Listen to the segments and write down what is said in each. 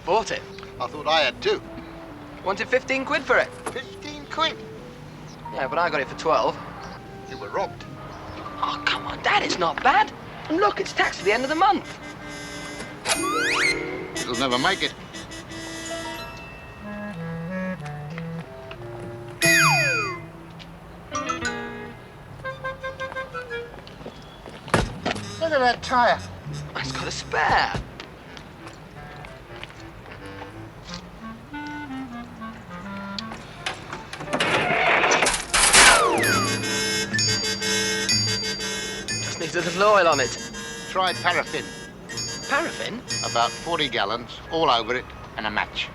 bought it. I thought I had too. Wanted 15 quid for it. 15 quid? Yeah, but I got it for 12. You were robbed. Oh, come on, Dad, it's not bad. And look, it's taxed to the end of the month. It'll never make it. Look at that tyre. It's got a spare. Just needs a little oil on it. Try paraffin. Paraffin? About 40 gallons, all over it, and a match.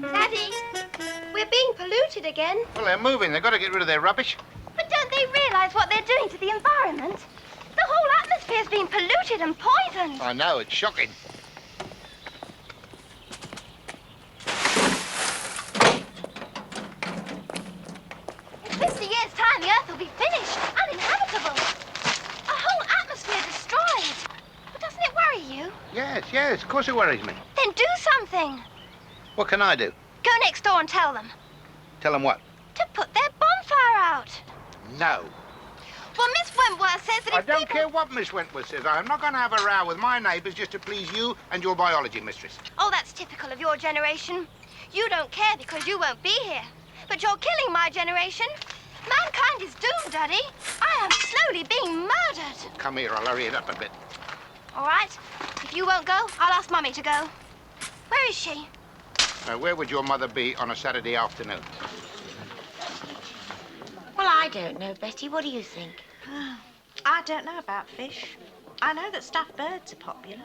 Daddy, we're being polluted again. Well, they're moving. They've got to get rid of their rubbish. But don't they realise what they're doing to the environment? The whole atmosphere's been polluted and poisoned. I know, it's shocking. In 50 years' time, the Earth will be finished, uninhabitable. A whole atmosphere destroyed. But doesn't it worry you? Yes, of course it worries me. Then do something. What can I do? Go next door and tell them. Tell them what? To put their bonfire out. No. Well, Miss Wentworth says that I if don't people... care what Miss Wentworth says. I'm not going to have a row with my neighbours just to please you and your biology mistress. Oh, that's typical of your generation. You don't care because you won't be here. But you're killing my generation. Mankind is doomed, Daddy. I am slowly being murdered. Come here, I'll hurry it up a bit. All right. If you won't go, I'll ask Mummy to go. Where is she? Now, where would your mother be on a Saturday afternoon? Well, I don't know, Betty. What do you think? I don't know about fish. I know that stuffed birds are popular.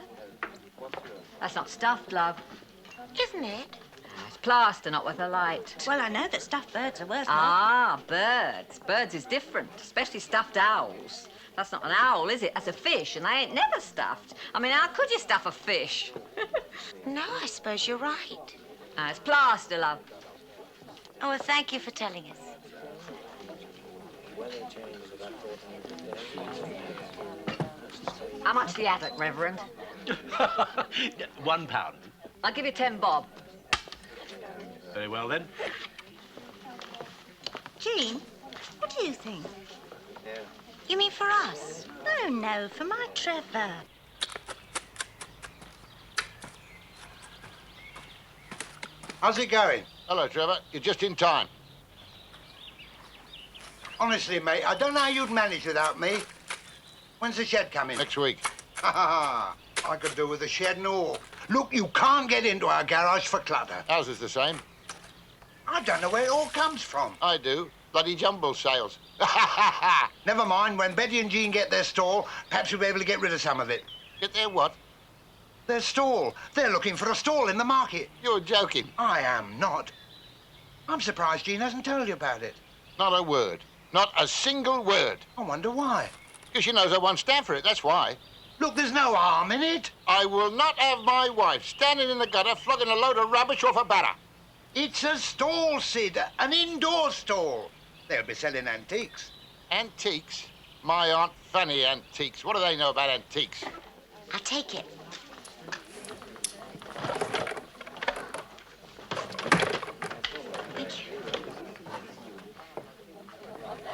That's not stuffed, love. Isn't it? It's plaster, not with a light. Well, I know that stuffed birds are worth more. Ah, birds. Birds is different, especially stuffed owls. That's not an owl, is it? That's a fish, and they ain't never stuffed. I mean, how could you stuff a fish? No, I suppose you're right. Ah, it's plaster, love. Oh, well, thank you for telling us. How much the attic, Reverend? £1. I'll give you 10 bob. Very well, then. Jean, what do you think? You mean for us? No, for my Trevor. How's it going? Hello, Trevor. You're just in time. Honestly, mate, I don't know how you'd manage without me. When's the shed coming? Next week. Ha ha ha. I could do with the shed and all. Look, you can't get into our garage for clutter. Ours is the same. I don't know where it all comes from. I do. Bloody jumble sales. Never mind, when Betty and Jean get their stall, perhaps you'll be able to get rid of some of it. Get there what? Their stall. They're looking for a stall in the market. You're joking. I am not. I'm surprised Jean hasn't told you about it. Not a word. Not a single word. I wonder why. Because she knows I won't stand for it, that's why. Look, there's no harm in it. I will not have my wife standing in the gutter flogging a load of rubbish off a barra. It's a stall, Sid. An indoor stall. They'll be selling antiques. Antiques? My Aunt Fanny antiques. What do they know about antiques? I'll take it. Thank you.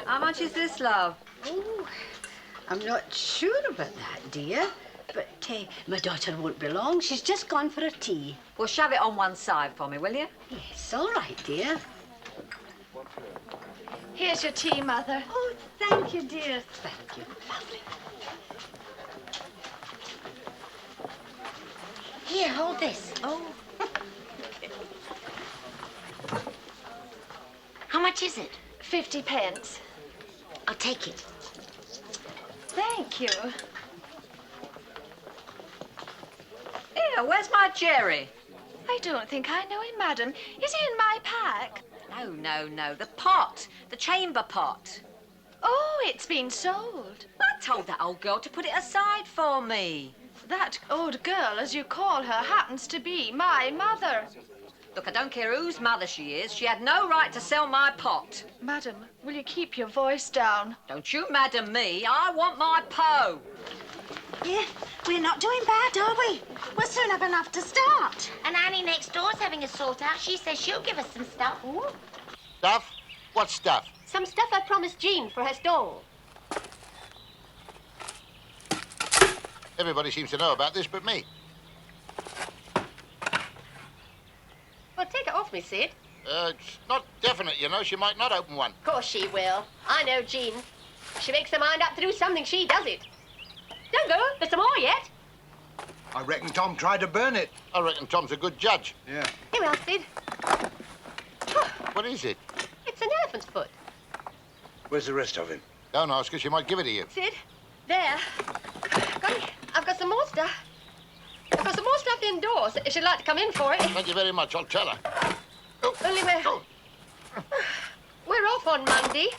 How much is this, love? Oh, I'm not sure about that, dear. But my daughter won't be long. She's just gone for a tea. Well, shove it on one side for me, will you? Yes, all right, dear. Here's your tea, Mother. Oh, thank you, dear. Thank you. Lovely. Here, hold this. Oh. How much is it? 50 pence. I'll take it. Thank you. Here, where's my Jerry? I don't think I know him, madam. Is he in my pack? No. The pot. The chamber pot. Oh, it's been sold. I told that old girl to put it aside for me. That old girl, as you call her, happens to be my mother. Look, I don't care whose mother she is. She had no right to sell my pot. Madam, will you keep your voice down? Don't you madam me. I want my po. Yeah, we're not doing bad, are we? We'll soon have enough to start. And Annie next door's having a sort out. She says she'll give us some stuff. Ooh. Stuff? What stuff? Some stuff I promised Jean for her stall. Everybody seems to know about this but me. Well, take it off me, Sid. It's not definite, you know. She might not open one. Of course she will. I know Jean. She makes her mind up to do something, she does it. Don't go. There's some more yet. I reckon Tom tried to burn it. I reckon Tom's a good judge. Yeah. Here we are, Sid. What is it? It's an elephant's foot. Where's the rest of him? Don't ask her. She might give it to you. Sid, there. I've got some more stuff. I've got some more stuff indoors, if she'd like to come in for it. Thank you very much. I'll tell her. Oh. Only we're off on Monday.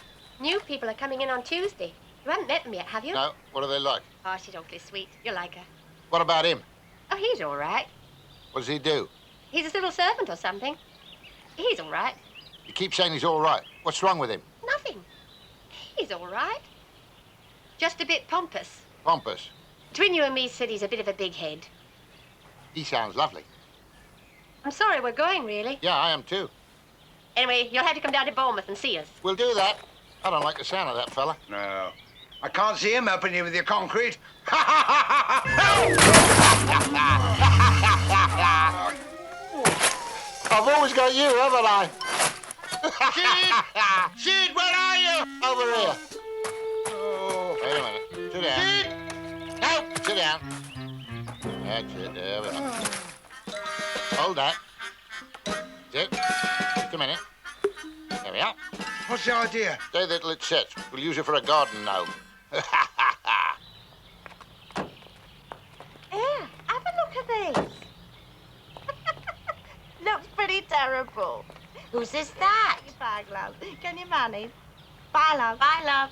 New people are coming in on Tuesday. You haven't met them yet, have you? No. What are they like? Oh, she's awfully sweet. You'll like her. What about him? Oh, he's all right. What does he do? He's a civil servant or something. He's all right. You keep saying he's all right. What's wrong with him? Nothing. He's all right. Just a bit pompous. Pompous. Between you and me, Sid, he's a bit of a big head. He sounds lovely. I'm sorry we're going, really. Yeah, I am too. Anyway, you'll have to come down to Bournemouth and see us. We'll do that. I don't like the sound of that fella. No. I can't see him helping you with your concrete. I've always got you, haven't I? Sid! Sid, where are you? Over here. Oh. Wait a minute. Sit down. Sid! No, sit down. That's it. There we go. Hold that. Sit. Just a minute. There we are. What's the idea? Stay there till it sets. We'll use it for a garden gnome. Here, have a look at these. Looks pretty terrible. Whose is that? Bye, love. Can you manage? Bye, love. Bye, love.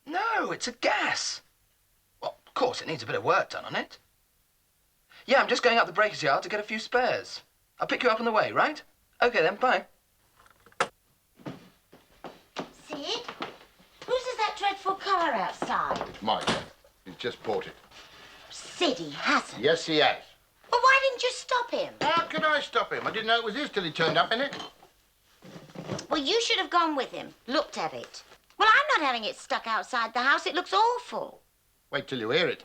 No, it's a gas. Well, of course, it needs a bit of work done on it. Yeah, I'm just going up the breaker's yard to get a few spares. I'll pick you up on the way, right? Okay, then, bye. Sid? Whose is that dreadful car outside? It's mine. He's just bought it. Sid, he hasn't. Yes, he has. Well, why didn't you stop him? How could I stop him? I didn't know it was his till he turned up in it. Well, you should have gone with him, looked at it. Well, I'm not having it stuck outside the house. It looks awful. Wait till you hear it.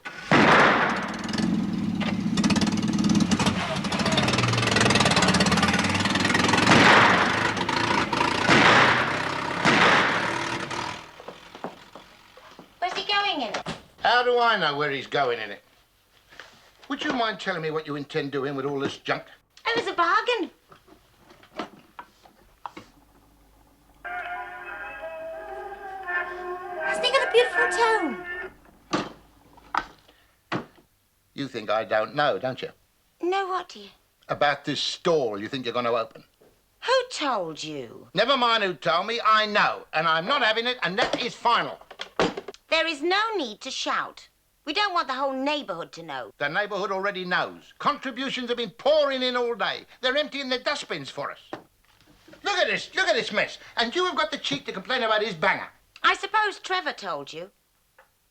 Where's he going in it? How do I know where he's going in it? Would you mind telling me what you intend doing with all this junk? It was a bargain. Hasn't he got a beautiful tone? You think I don't know, don't you? No, what do you? About this stall you think you're going to open. Who told you? Never mind who told me, I know. And I'm not having it, and that is final. There is no need to shout. We don't want the whole neighborhood to know. The neighborhood already knows. Contributions have been pouring in all day. They're emptying their dustbins for us. Look at this mess. And you have got the cheek to complain about his banger. I suppose Trevor told you.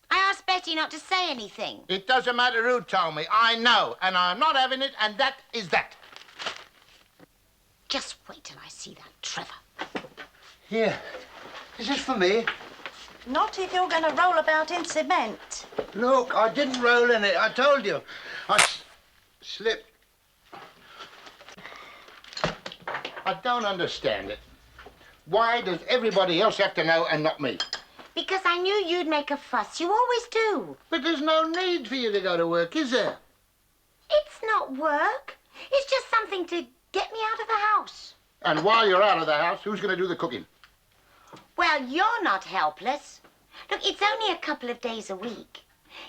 I asked Betty not to say anything. It doesn't matter who told me. I know, and I'm not having it, and that is that. Just wait till I see that Trevor. Here. Is this for me? Not if you're going to roll about in cement. Look, I didn't roll in it. I told you. I slipped. I don't understand it. Why does everybody else have to know and not me? Because I knew you'd make a fuss. You always do. But there's no need for you to go to work, is there? It's not work. It's just something to get me out of the house. And while you're out of the house, who's going to do the cooking? Well, you're not helpless. Look, it's only a couple of days a week.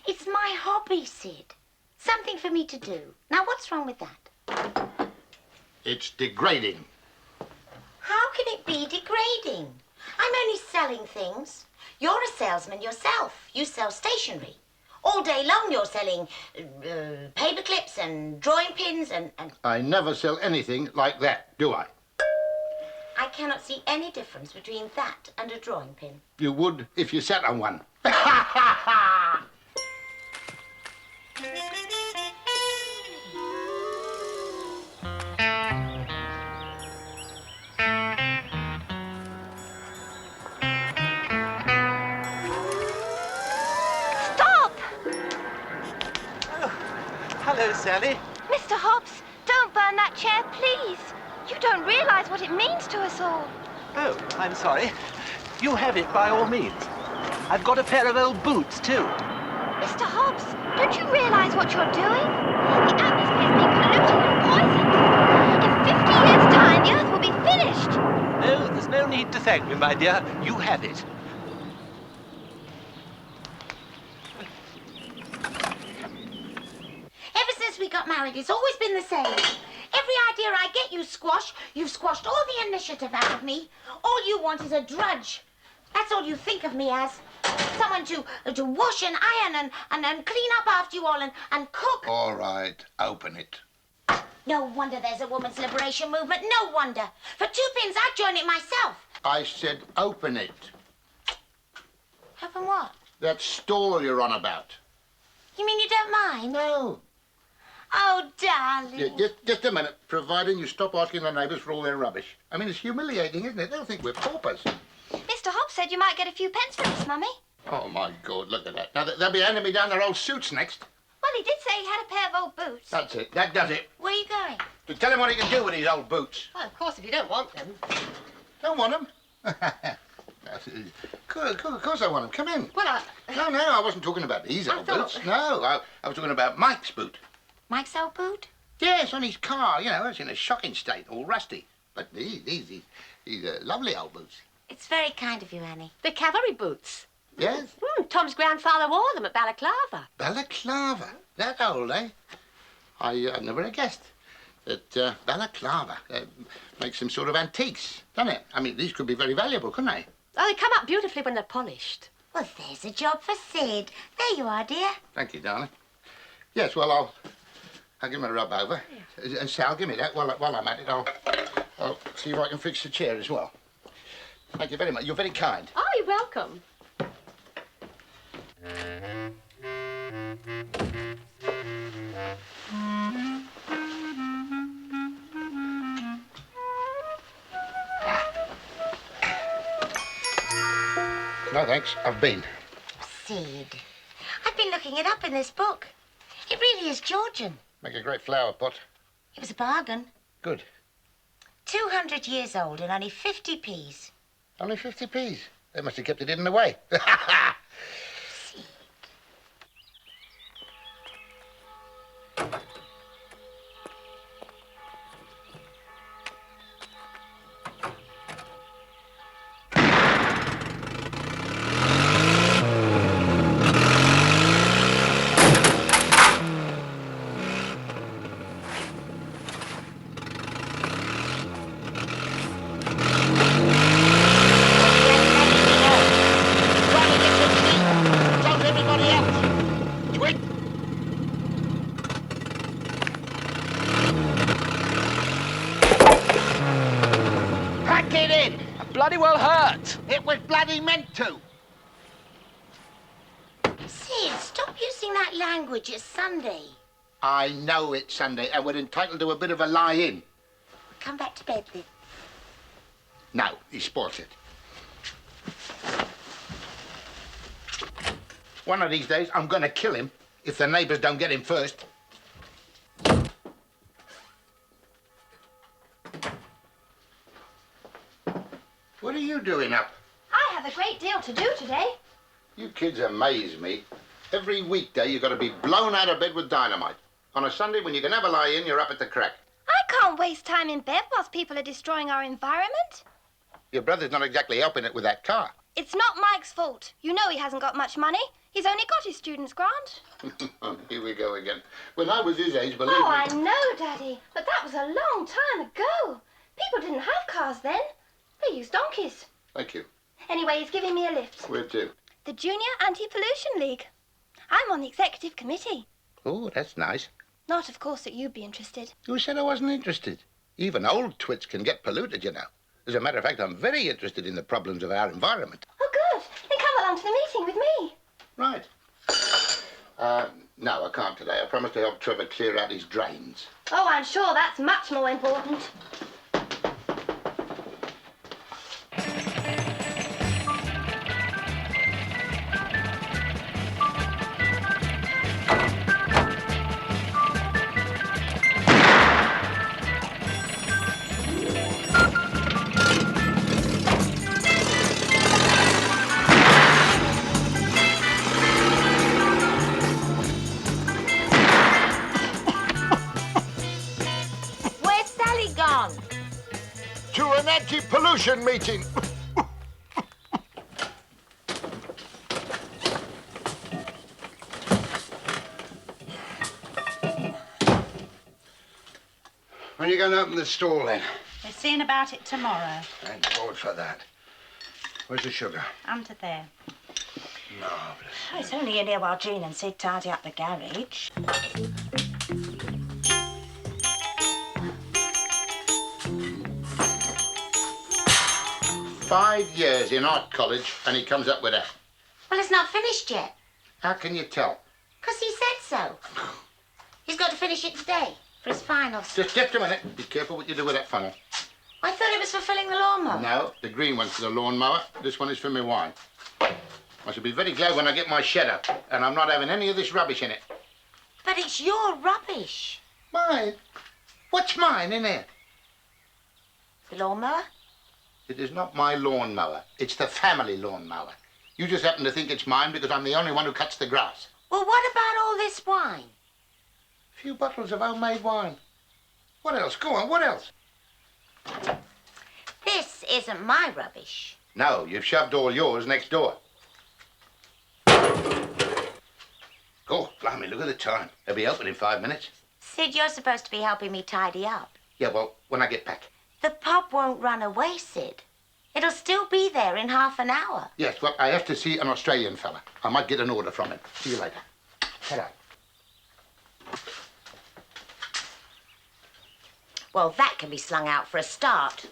It's my hobby, Sid. Something for me to do. Now, what's wrong with that? It's degrading. How can it be degrading? I'm only selling things. You're a salesman yourself. You sell stationery. All day long you're selling paper clips and drawing pins and... I never sell anything like that, do I? I cannot see any difference between that and a drawing pin. You would if you sat on one. Stop! Hello, Sally. Mr. Hobbs, don't burn that chair, please. You don't realize what it means to us all. Oh, I'm sorry. You have it by all means. I've got a pair of old boots, too. Mr. Hobbs, don't you realize what you're doing? The atmosphere's being polluted and poisoned. In 50 years' time, the Earth will be finished. No, there's no need to thank me, my dear. You have it. Ever since we got married, it's always been the same. Every idea I get you squash, you've squashed all the initiative out of me. All you want is a drudge. That's all you think of me as. Someone to wash and iron and clean up after you all and cook. All right, open it. No wonder there's a woman's liberation movement. No wonder. For 2 pins, I'd join it myself. I said open it. Open what? That stall you're on about. You mean you don't mind? No. Oh, darling. Yeah, just a minute, providing you stop asking the neighbours for all their rubbish. I mean, it's humiliating, isn't it? They'll think we're paupers. Mr. Hobbs said you might get a few pence for this, Mummy. Oh, my God, look at that. Now, they'll be handing me down their old suits next. Well, he did say he had a pair of old boots. That's it. That does it. Where are you going? To tell him what he can do with his old boots. Well, of course, if you don't want them. Don't want them? Of course I want them. Come in. Well, No, I wasn't talking about these old boots. No, I was talking about Mike's boot. Mike's old boot? Yes, on his car. You know, it's in a shocking state, all rusty. But these lovely old boots. It's very kind of you, Annie. the cavalry boots. Yes? Tom's grandfather wore them at Balaclava. Balaclava. That old, eh? I never have guessed that Balaclava makes some sort of antiques, doesn't it? I mean, these could be very valuable, couldn't they? Oh, they come up beautifully when they're polished. Well, there's a job for Sid. There you are, dear. Thank you, darling. Yes, well, I'll give him a rub over. And Sal, give me that while I'm at it. I'll see if I can fix the chair as well. Thank you very much. You're very kind. Oh, you're welcome. No, thanks. I've been. Sid, I've been looking it up in this book. It really is Georgian. Make a great flower pot. It was a bargain. Good. 200 years old and only 50p's. Only 50p's. They must have kept it hidden away. Sid. Bloody well hurt. It was bloody meant to. Sid, stop using that language. It's Sunday. I know it's Sunday and we're entitled to a bit of a lie-in. Come back to bed then. No, he spoils it. One of these days, I'm going to kill him if the neighbours don't get him first. What are you doing up? I have a great deal to do today. You kids amaze me. Every weekday, you've got to be blown out of bed with dynamite. On a Sunday, when you can have a lie-in, you're up at the crack. I can't waste time in bed whilst people are destroying our environment. Your brother's not exactly helping it with that car. It's not Mike's fault. You know he hasn't got much money. He's only got his student's grant. Here we go again. When I was his age, believe me... Oh, I know, Daddy. But that was a long time ago. People didn't have cars then. They used donkeys. Thank you. Anyway, he's giving me a lift. Where to? The Junior Anti-Pollution League. I'm on the executive committee. Oh, that's nice. Not, of course, that you'd be interested. Who said I wasn't interested? Even old twits can get polluted, you know. As a matter of fact, I'm very interested in the problems of our environment. Oh, good. Then come along to the meeting with me. Right. No, I can't today. I promised to help Trevor clear out his drains. Oh, I'm sure that's much more important. To an anti-pollution meeting. When are you going to open the stall, then? They're seeing about it tomorrow. Thank God for that. Where's the sugar? Under there. Marvellous. Oh, it's only in here while Jean and Sid tidy up the garage. 5 years in art college, and he comes up with that. Well, it's not finished yet. How can you tell? Because he said so. He's got to finish it today for his finals. Just a minute. Be careful what you do with that funnel. I thought it was for filling the lawnmower. No, the green one's for the lawnmower. This one is for my wine. I shall be very glad when I get my shed up, and I'm not having any of this rubbish in it. But it's your rubbish. Mine? What's mine in there? The lawnmower? It is not my lawnmower. It's the family lawnmower. You just happen to think it's mine because I'm the only one who cuts the grass. Well, what about all this wine? A few bottles of homemade wine. What else? Go on, what else? This isn't my rubbish. No, you've shoved all yours next door. Oh, blimey, look at the time. They'll be open in 5 minutes. Sid, you're supposed to be helping me tidy up. Yeah, well, when I get back. The pub won't run away, Sid. It'll still be there in half an hour. Yes, well, I have to see an Australian fella. I might get an order from him. See you later. Ta-ra. Well, that can be slung out for a start.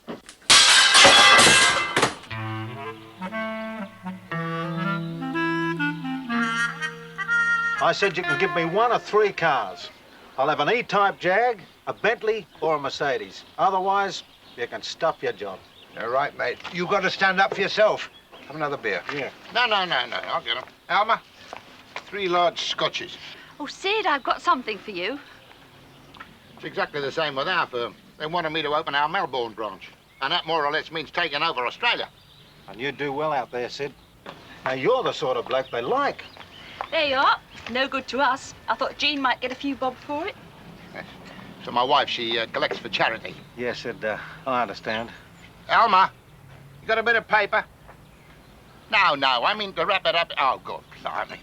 I said you can give me 1 of 3 cars. I'll have an E-type Jag, a Bentley, or a Mercedes. Otherwise, you can stuff your job. All right, mate. You got to stand up for yourself. Have another beer. Yeah. No. I'll get him. Alma, 3 large scotches. Oh, Sid, I've got something for you. It's exactly the same with our firm. They wanted me to open our Melbourne branch. And that more or less means taking over Australia. And you do well out there, Sid. Now, you're the sort of bloke they like. There you are. No good to us. I thought Jean might get a few bob for it. Yes. So my wife, she collects for charity. Yes, Sid, I understand. Alma, you got a bit of paper? No, I mean to wrap it up. Oh, God, blimey.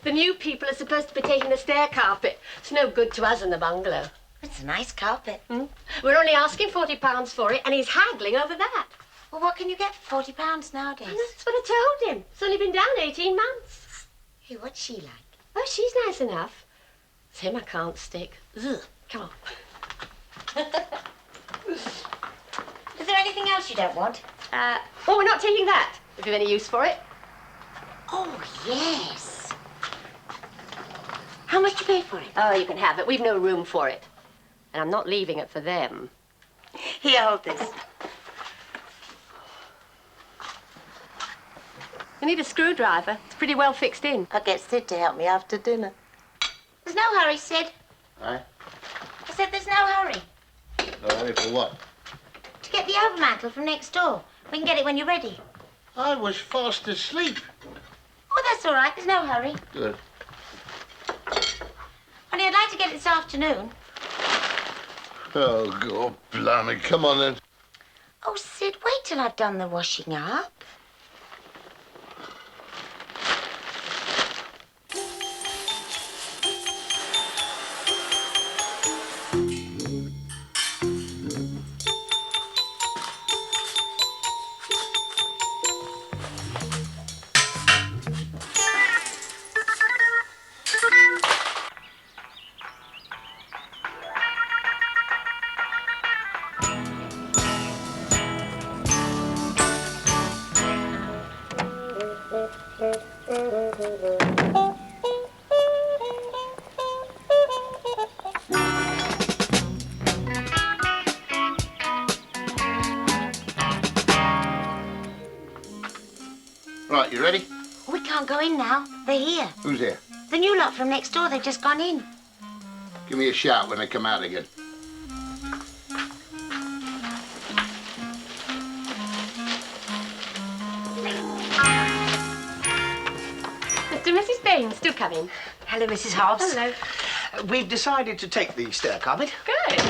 The new people are supposed to be taking the stair carpet. It's no good to us in the bungalow. It's a nice carpet. We're only asking £40 for it, and he's haggling over that. Well, what can you get for £40 nowadays? And that's what I told him. It's only been down 18 months. Hey, what's she like? Oh, she's nice enough. It's him I can't stick. Ugh. Come on. Is there anything else you don't want? Oh, we're not taking that, if you've any use for it. Oh, yes. How much do you pay for it? Oh, you can have it. We've no room for it. And I'm not leaving it for them. Here, hold this. I need a screwdriver. It's pretty well fixed in. I'll get Sid to help me after dinner. There's no hurry, Sid. Aye? I said there's no hurry. No hurry for what? To get the overmantel from next door. We can get it when you're ready. I was fast asleep. Oh, that's all right. There's no hurry. Good. Only I'd like to get it this afternoon. Oh, God, blimey. Come on, then. Oh, Sid, wait till I've done the washing up. can't go in now. They're here. Who's here? The new lot from next door, they've just gone in. Give me a shout when they come out again. Mr. and Mrs. Baines, do come in. Hello, Mrs. Hobbs. Hello. We've decided to take the stair carpet. Good.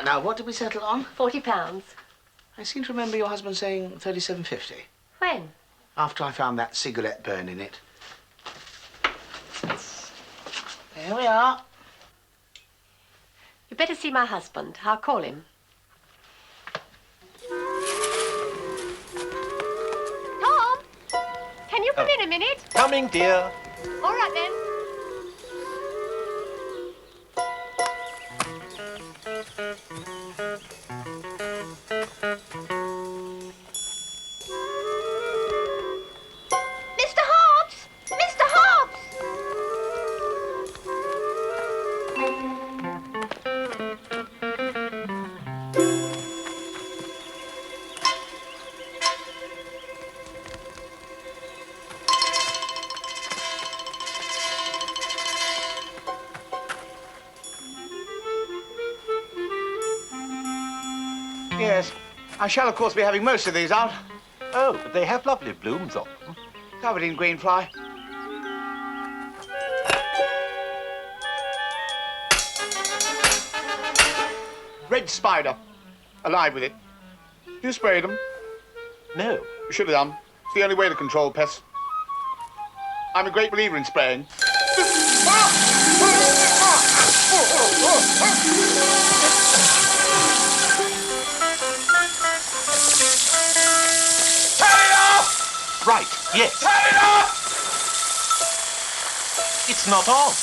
Now, what did we settle on? £40. I seem to remember your husband saying 37.50. When? After I found that cigarette burn in it. Here we are. You better see my husband. I'll call him. Tom! Can you come in a minute? Coming, dear. All right, then. Mr. Hobbs! Mr. Hobbs! Yes. I shall, of course, be having most of these out. Oh, but they have lovely blooms on them. Covered in green fly. Red spider. Alive with it. You sprayed them? No. You should have done. It's the only way to control pests. I'm a great believer in spraying. Right, yes. Turn it off! It's not on.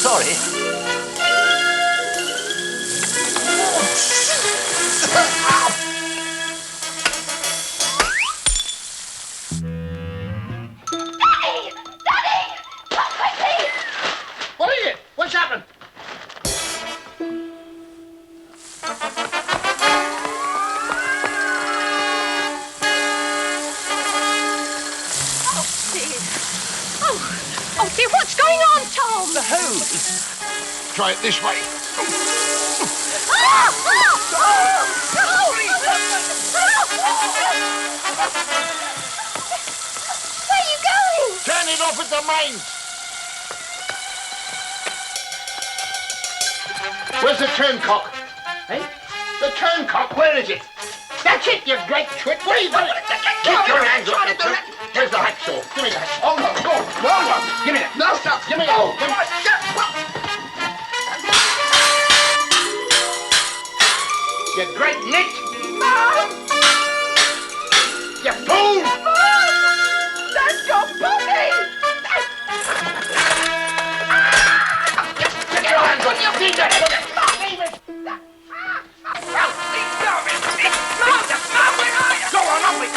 Sorry. Daddy! Daddy! Come quickly! What is it? What's happened? Oh, dear. Oh, dear, what's going on, Tom? The hose. Try it this way. Where are you going? Turn it off at the mains. Where's the turncock? Eh? The turncock, where is it? That's it, you great twit. What are you doing? Keep your hands off the twit. Where's the hacksaw? Give me that. Oh, no, no, no, no. Give me that. No, stop. Give me that. Oh, give me that. You great nit. Mom! You fool! Mom! That's your body! Get your hands on your feet. Go on, up with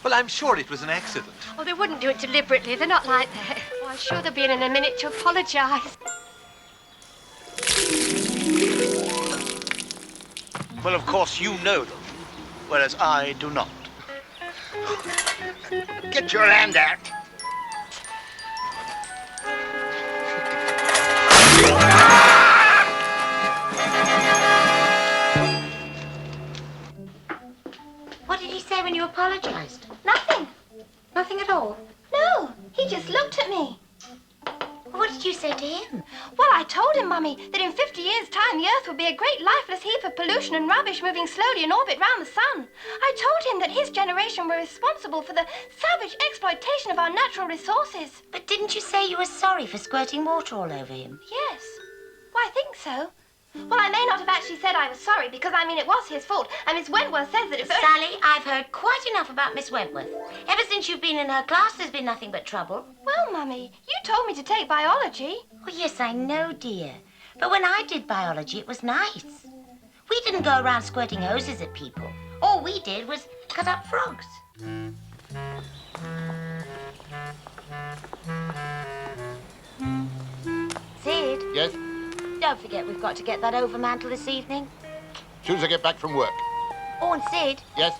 Well, I'm sure it was an accident. Oh, they wouldn't do it deliberately. They're not like that. Oh, I'm sure they'll be in a minute to apologise. Well, of course, you know them, whereas I do not. Get your hand out. What did he say when you apologised? Nothing. Nothing at all. No, he just looked at me. What did you say to him? Well, I told him, Mummy, that in 50 years' time the Earth would be a great lifeless heap of pollution and rubbish moving slowly in orbit round the sun. I told him that his generation were responsible for the savage exploitation of our natural resources. But didn't you say you were sorry for squirting water all over him? Yes. Well, I think so. Well, I may not have actually said I was sorry because, I mean, it was his fault. And Miss Wentworth says that it's... Sally, I've heard quite enough about Miss Wentworth. Ever since you've been in her class, there's been nothing but trouble. Well, Mummy, you told me to take biology. Oh, yes, I know, dear. But when I did biology, it was nice. We didn't go around squirting hoses at people. All we did was cut up frogs. Sid? Yes? Don't forget we've got to get that overmantel this evening. As soon as I get back from work. Oh, and Sid, Yes?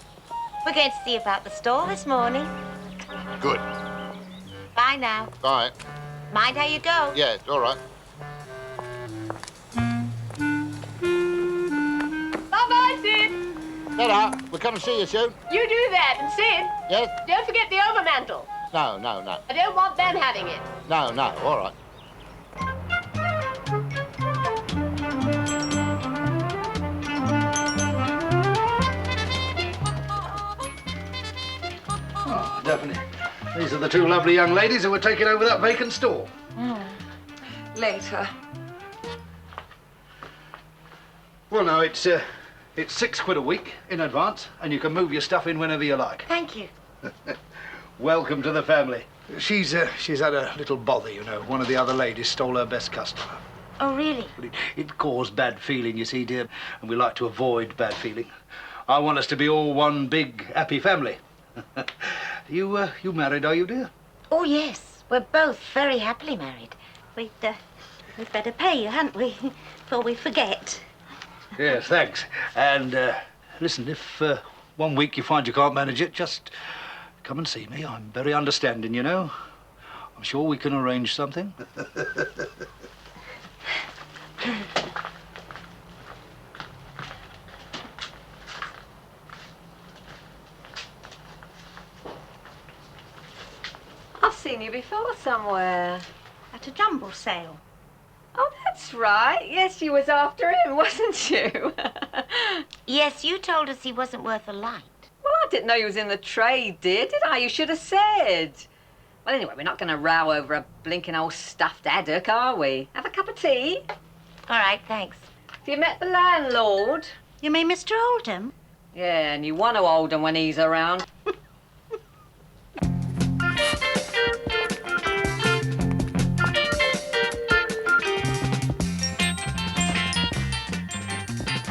we're going to see about the store this morning. Good. Bye now. Bye. Mind how you go. Yes, all right. Bye-bye, Sid. Ta-da. We'll come and see you soon. You do that. And Sid, Yes? don't forget the overmantel. No, no, no. I don't want them having it. No, no, all right. Oh, definitely. These are the two lovely young ladies who were taking over that vacant store. Later. Well, no, it's £6 a week in advance, and you can move your stuff in whenever you like. Thank you. Welcome to the family. She's had a little bother, you know. One of the other ladies stole her best customer. Oh, really? It caused bad feeling, you see, dear, and we like to avoid bad feeling. I want us to be all one big, happy family. You married, are you, dear? Oh, yes. We're both very happily married. We'd better pay you, hadn't we? Before we forget. Yes, thanks. And, listen, if 1 week you find you can't manage it, just come and see me. I'm very understanding, you know. I'm sure we can arrange something. I've seen you before somewhere. At a jumble sale. Oh, that's right. Yes, you was after him, wasn't you? Yes, you told us he wasn't worth a light. Well, I didn't know you was in the trade, dear, did I? You should have said. Well, anyway, we're not going to row over a blinking old stuffed haddock, are we? Have a cup of tea? All right, thanks. Have you met the landlord? You mean Mr. Oldham? Yeah, and you want to hold him when he's around.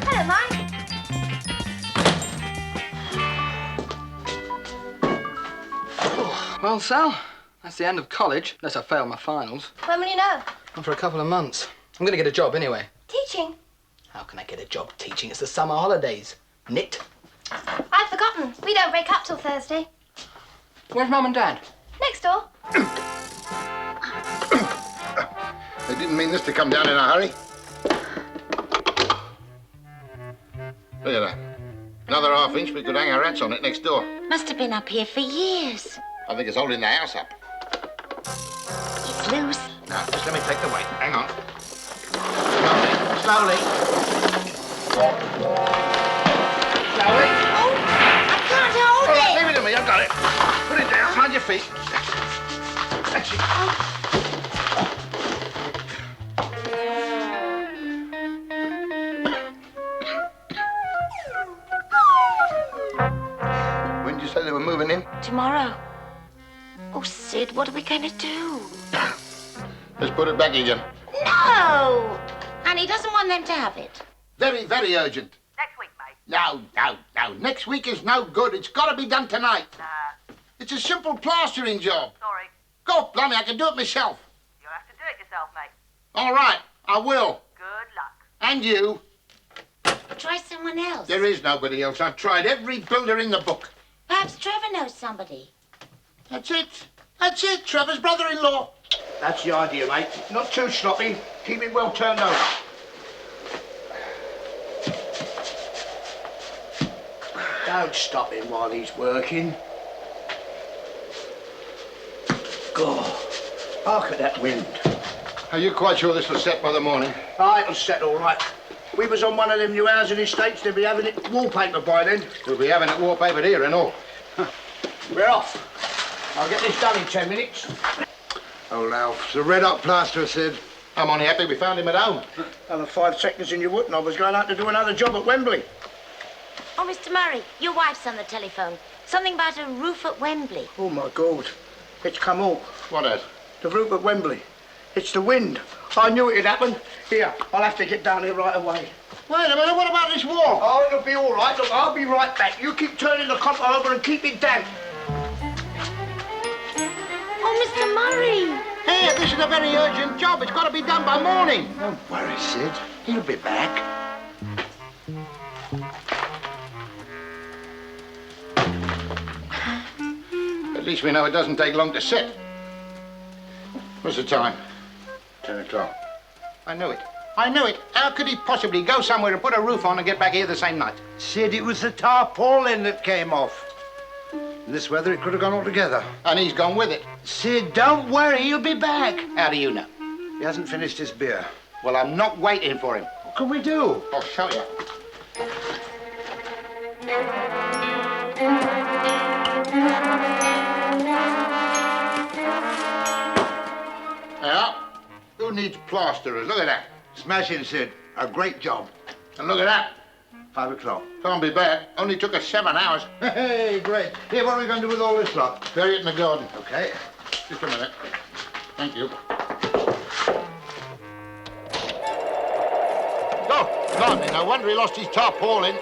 Hello, Mike. Well, Sal, that's the end of college, unless I fail my finals. When will you know? Not for a couple of months. I'm going to get a job anyway. Teaching. How can I get a job teaching? It's the summer holidays. Knit. I'd forgotten. We don't break up till Thursday. Where's Mum and Dad? Next door. They didn't mean this to come down in a hurry. Look at that. Another half-inch, we could hang our hats on it next door. Must have been up here for years. I think it's holding the house up. It's loose. Now, just let me take the weight. Hang on. Slowly. Slowly. Oh, I can't hold All right, it. leave it to me. I've got it. Put it down. Mind your feet. That's it. When did you say they were moving in? Tomorrow. Oh, Sid, what are we going to do? Let's put it back again. No! And he doesn't want them to have it. Very, very urgent. Next week, mate. No, no, no. Next week is no good. It's got to be done tonight. It's a simple plastering job. Sorry. God, blimey, I can do it myself. You'll have to do it yourself, mate. All right, I will. Good luck. And you. Try someone else. There is nobody else. I've tried every builder in the book. Perhaps Trevor knows somebody. That's it. That's it. Trevor's brother-in-law. That's the idea, mate. Not too sloppy. Keep it well turned over. Don't stop him while he's working. God, hark at that wind. Are you quite sure this will set by the morning? Ah, it'll set all right. We was on one of them new housing estates. They'll be having it wallpaper by then. We'll be having it wallpapered here and all. We're off. I'll get this done in 10 minutes. Oh, Alf, it's a red-hot plaster, Sid. I'm only happy we found him at home. Another 5 seconds and you wouldn't. I was going out to do another job at Wembley. Oh, Mr. Murray, your wife's on the telephone. Something about a roof at Wembley. Oh, my God. It's come off. What has? The roof at Wembley. It's the wind. I knew it'd happen. Here, I'll have to get down here right away. Wait a minute, what about this wall? Oh, it'll be all right. Look, I'll be right back. You keep turning the copper over and keep it damp. Oh, Mr. Murray. Here, this is a very urgent job. It's got to be done by morning. Don't worry, Sid. He'll be back. At least we know it doesn't take long to set. What's the time? 10 o'clock. I knew it. I knew it. How could he possibly go somewhere and put a roof on and get back here the same night? Sid, it was the tarpaulin that came off. In this weather, it could have gone altogether. And he's gone with it. Sid, don't worry, he'll be back. How do you know? He hasn't finished his beer. Well, I'm not waiting for him. What can we do? I'll show you. Now, who needs plasterers? Look at that. Smashing, Sid. A great job. And look at that. 5 o'clock. Can't be bad. Only took us 7 hours. Hey, great. Here, what are we going to do with all this lot? Bury it in the garden. Okay. Just a minute. Thank you. Oh, blimey, no wonder he lost his tarpaulin.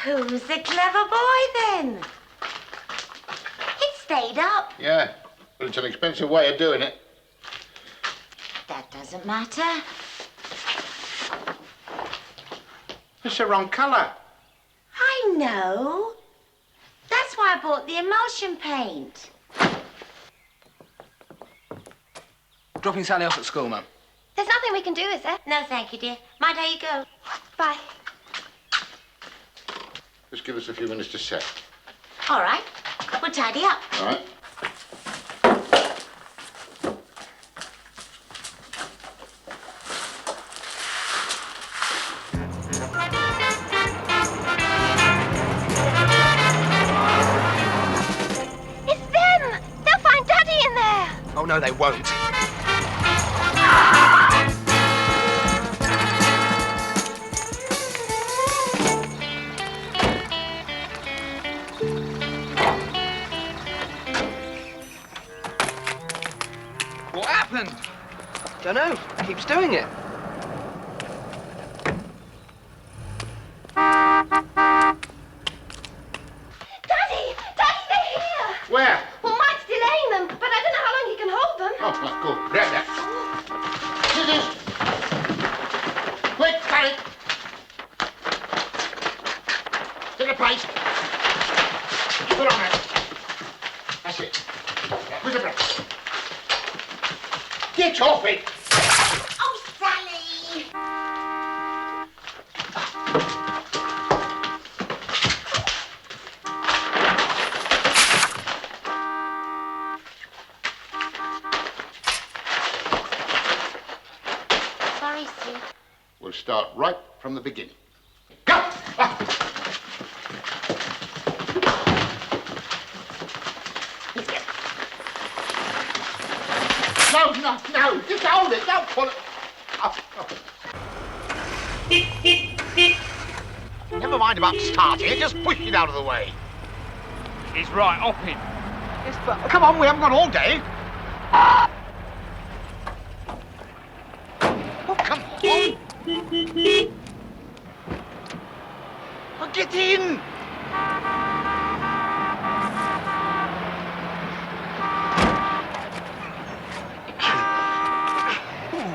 Who's the clever boy, then? It stayed up. Yeah, but it's an expensive way of doing it. That doesn't matter. It's the wrong colour. I know. That's why I bought the emulsion paint. Dropping Sally off at school, Mum. There's nothing we can do, is there? No, thank you, dear. Mind how you go. Bye. Just give us a few minutes to set. All right. We'll tidy up. All right. It's them! They'll find Daddy in there! Oh, no, they won't. What happened? Don't know. Keeps doing it. Daddy! Daddy, they're here! Where? Well, Mike's delaying them, but I don't know how long he can hold them. Oh, that's good. Grab that. Scissors. Quick, cut it. Take a place. Put on that. That's it. Where's the brush? Get off it. Oh, Sally! Sorry, Sid. We'll start right from the beginning. Go! Ah. No, no, no. Just hold it. Don't pull it. Oh, oh. Never mind about starting it. Just push it out of the way. He's right, hopping. Yes, but come on. We haven't got all day. Oh, come on. Oh, get in.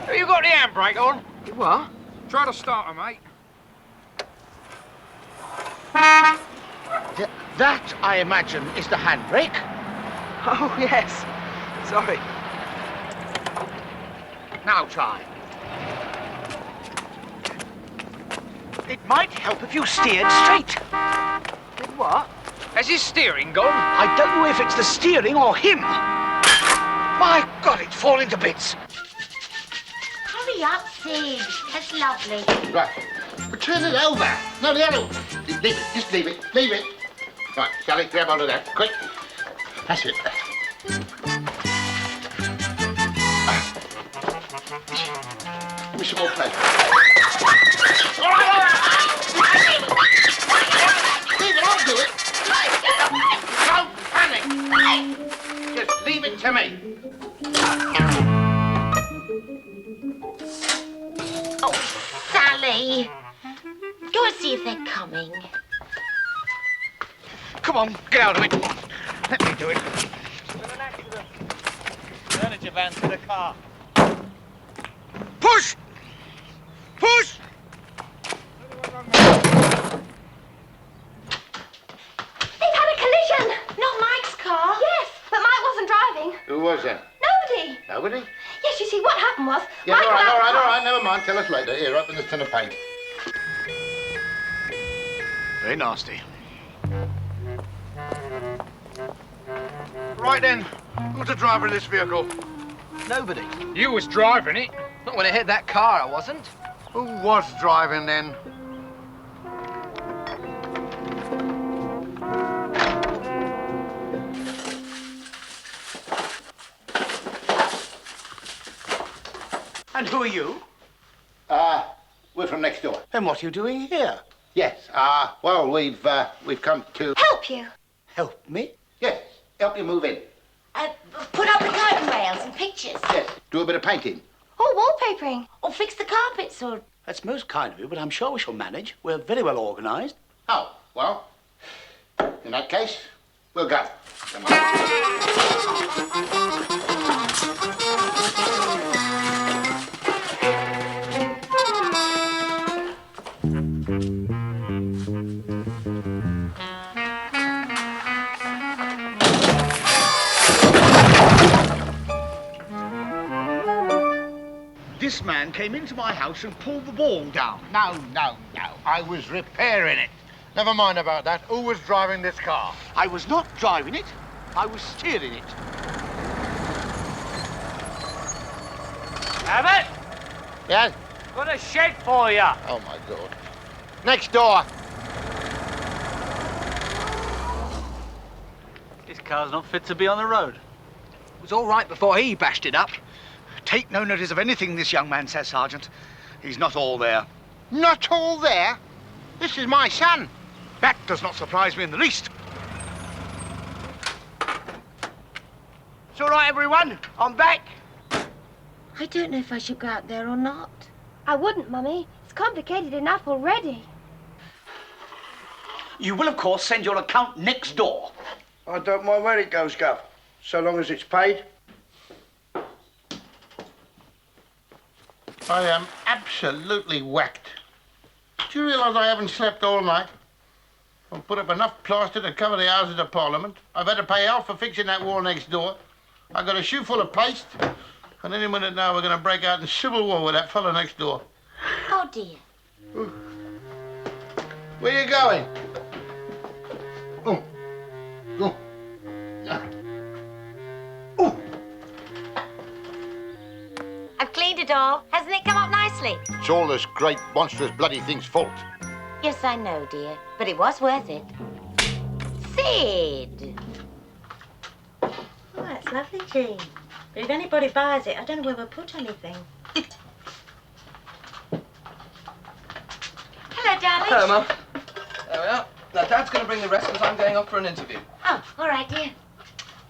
Have you got the handbrake on? What? Try to start her, mate. That, I imagine, is the handbrake. Oh, yes. Sorry. Now try. It might help if you steered straight. With what? Has his steering gone? I don't know if it's the steering or him. My God, it's falling to bits. Hurry up, Sid. That's lovely. Right. But turn it over. No, the other one. Leave it. Just leave it. Leave it. Right, Sally, grab onto that. Quick. That's it. Give me some more plate. All right. Leave it, I'll do it. Don't panic. Just leave it to me. Oh, Sally. Go and see if they're coming. Come on, get out of it. Let me do it. Furniture van to the car. Push! Push! They've had a collision. Not Mike's car. Yes, but Mike wasn't driving. Who was that? Nobody. Nobody? Yes, you see, what happened was... Yeah, Mike all got out of the car. right. Never mind. Tell us later. Here, open this tin of paint. Very nasty. Right then, who's the driver of this vehicle? Nobody. You was driving it. Not when it hit that car, I wasn't. Who was driving then? And who are you? We're from next door. And what are you doing here? Yes. Well, we've come to Help you. Help me? yes, help you move in. Put up the curtain rails and pictures. Yes, do a bit of painting. Oh, wallpapering. Or fix the carpets or... That's most kind of you, but I'm sure we shall manage. We're very well organised. Oh, well, in that case, we'll go. Come on. This man came into my house and pulled the wall down. No. I was repairing it. Never mind about that. Who was driving this car? I was not driving it. I was steering it. Abbott, Yes? got a shed for you. Oh, my God. Next door. This car's not fit to be on the road. It was all right before he bashed it up. Take no notice of anything this young man says, Sergeant. He's not all there. Not all there? This is my son. That does not surprise me in the least. It's all right, everyone. I'm back. I don't know if I should go out there or not. I wouldn't, Mummy. It's complicated enough already. You will, of course, send your account next door. I don't mind where it goes, Gov, so long as it's paid. I am absolutely whacked. Do you realise I haven't slept all night? I've put up enough plaster to cover the Houses of Parliament. I've had to pay out for fixing that wall next door. I've got a shoe full of paste. And any minute now we're going to break out in civil war with that fella next door. Oh, dear. Where are you going? Oh. I've cleaned it all. Hasn't it come up nicely? It's all this great, monstrous, bloody thing's fault. Yes, I know, dear. But it was worth it. Sid! Oh, that's lovely, Jean. But if anybody buys it, I don't know where we'll put anything. Hello, darling. Hello, Mum. There we are. Now, Dad's going to bring the rest because I'm going off for an interview. Oh, all right, dear.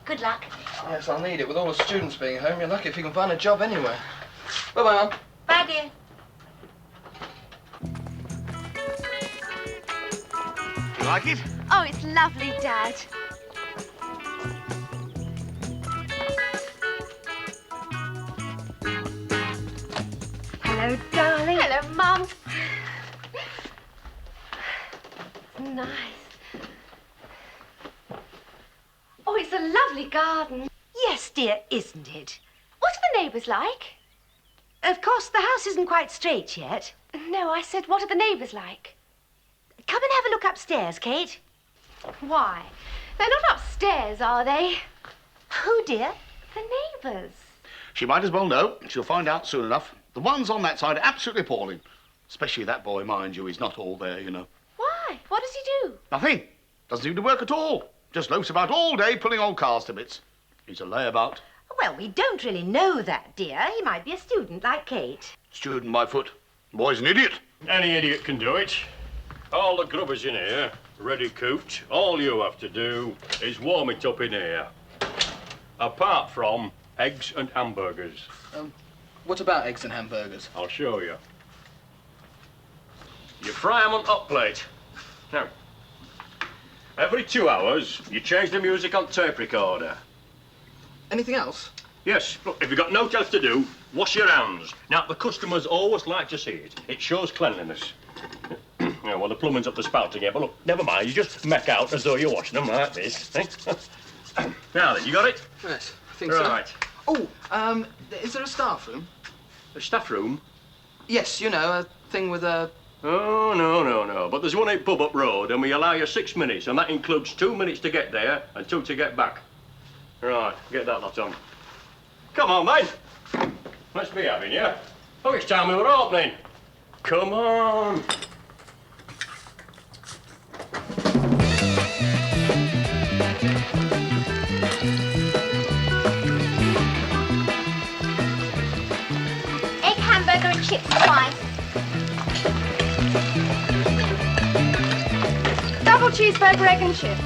Good luck. Yes, I'll need it. With all the students being home, you're lucky if you can find a job anywhere. Bye-bye, Mum. Bye, dear. Do you like it? Oh, it's lovely, Dad. Hello, darling. Hello, Mum. Nice. Oh, it's a lovely garden. Yes, dear, isn't it? What are the neighbours like? Of course, the house isn't quite straight yet. No, I said, what are the neighbours like? Come and have a look upstairs, Kate. Why? They're not upstairs, are they? Who, dear? The neighbours. She might as well know. She'll find out soon enough. The ones on that side are absolutely appalling. Especially that boy, mind you. He's not all there, you know. Why? What does he do? Nothing. Doesn't seem to work at all. Just loafs about all day pulling old cars to bits. He's a layabout. Well, we don't really know that, dear. He might be a student like Kate. Student, my foot. The boy's an idiot. Any idiot can do it. All the grubbers in here, ready cooked. All you have to do is warm it up in here. Apart from eggs and hamburgers. What about eggs and hamburgers? I'll show you. You fry them on hot plate. Now, every 2 hours, you change the music on tape recorder. Anything else? Yes, look, if you've got no else to do, wash your hands. Now, the customers always like to see it. It shows cleanliness. Yeah, well, the plumbing's up the spout again, but look, never mind, you just make out as though you're washing them like this. Eh? Now then, you got it? Yes, I think right. so. Oh, is there a staff room? A staff room? Yes, you know, a thing with a... Oh, no. But there's one at pub up road, and we allow you 6 minutes, and that includes 2 minutes to get there and 2 to get back. Right, get that lot on. Come on, mate. Let's be having you. Oh, it's time we were opening. Come on. Egg, hamburger and chips twice. Double cheeseburger, egg and chips.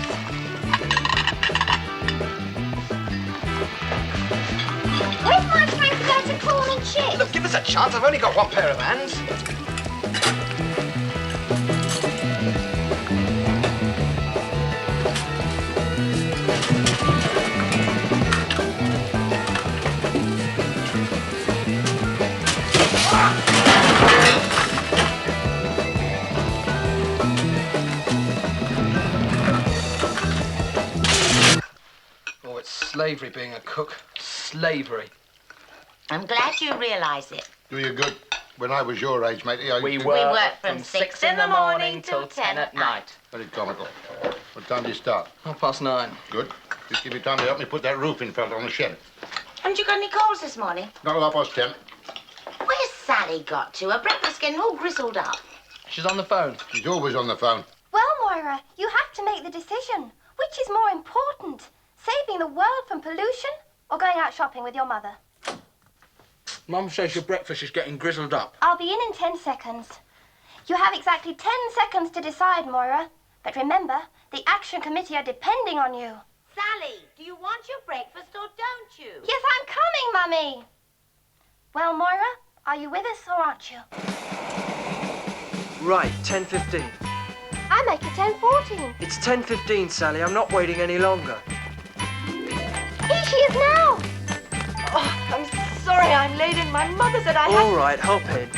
Where's my time to go to corn and chips? Look, give us a chance. I've only got one pair of hands. Oh, it's slavery being a cook. Slavery. I'm glad you realise it. Do you good. When I was your age, matey, I... We work from 6 in the morning till 10 at night. Very comical. What time do you start? 9:30. Good. Just give me time to help me put that roofing felt on the shed. Haven't you got any calls this morning? Not 10:30. Where's Sally got to? Her breakfast's getting all grizzled up. She's on the phone. She's always on the phone. Well, Moira, you have to make the decision. Which is more important? Saving the world from pollution or going out shopping with your mother? Mum says your breakfast is getting grizzled up. I'll be in 10 seconds. You have exactly 10 seconds to decide, Moira. But remember, the Action Committee are depending on you. Sally, do you want your breakfast or don't you? Yes, I'm coming, Mummy. Well, Moira, are you with us or aren't you? Right, 10:15. I make it 10:14. It's 10:15, Sally. I'm not waiting any longer. Here she is now. Oh, I'm sorry I'm late and my mother said I had... All right, hop in.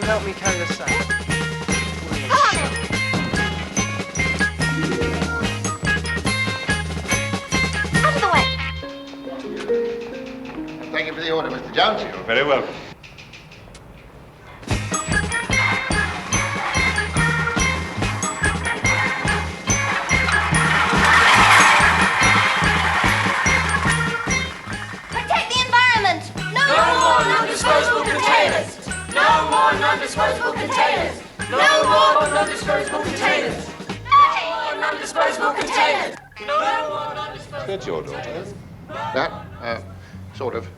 Help me carry the sack. Out of the way. Thank you for the order, Mr. Jones. You're very welcome. Protect the environment. No more non-disposable containers. No more non-disposable containers. No more non-disposable containers. No more non-disposable containers. No more non-disposable. That's your daughter. That, Sort of.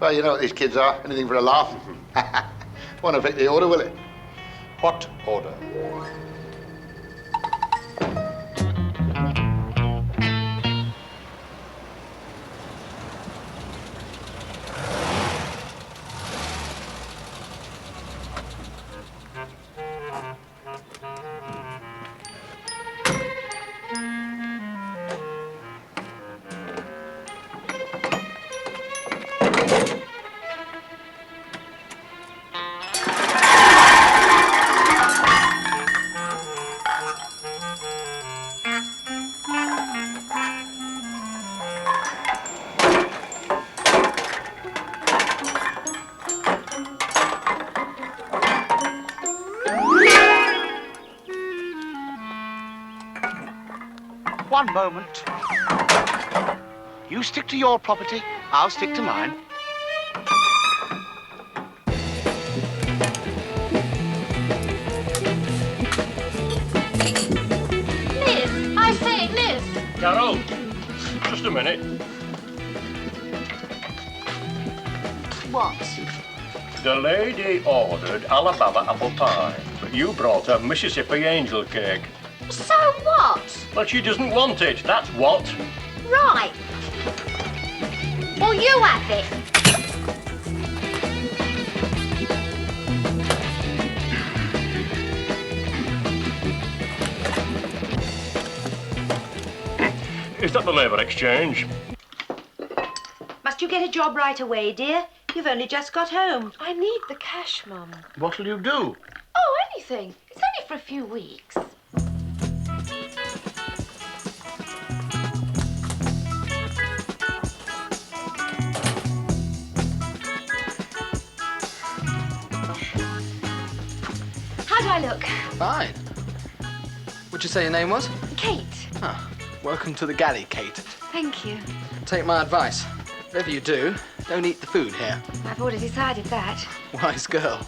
Well, you know what these kids are. Anything for a laugh. Won't affect the order, will it? What order? One moment. You stick to your property, I'll stick to mine. Liz! I say, Liz! Carol, just a minute. What? The lady ordered Alabama apple pie, but you brought her Mississippi angel cake. So what? But she doesn't want it, that's what. Right. Well, you have it. Is that the labour exchange? Must you get a job right away, dear? You've only just got home. I need the cash, Mum. What'll you do? Oh, anything. It's only for a few weeks. How do I look? Fine. What'd you say your name was? Kate. Ah, welcome to the galley, Kate. Thank you. Take my advice. Whatever you do, don't eat the food here. I've already decided that. Wise girl.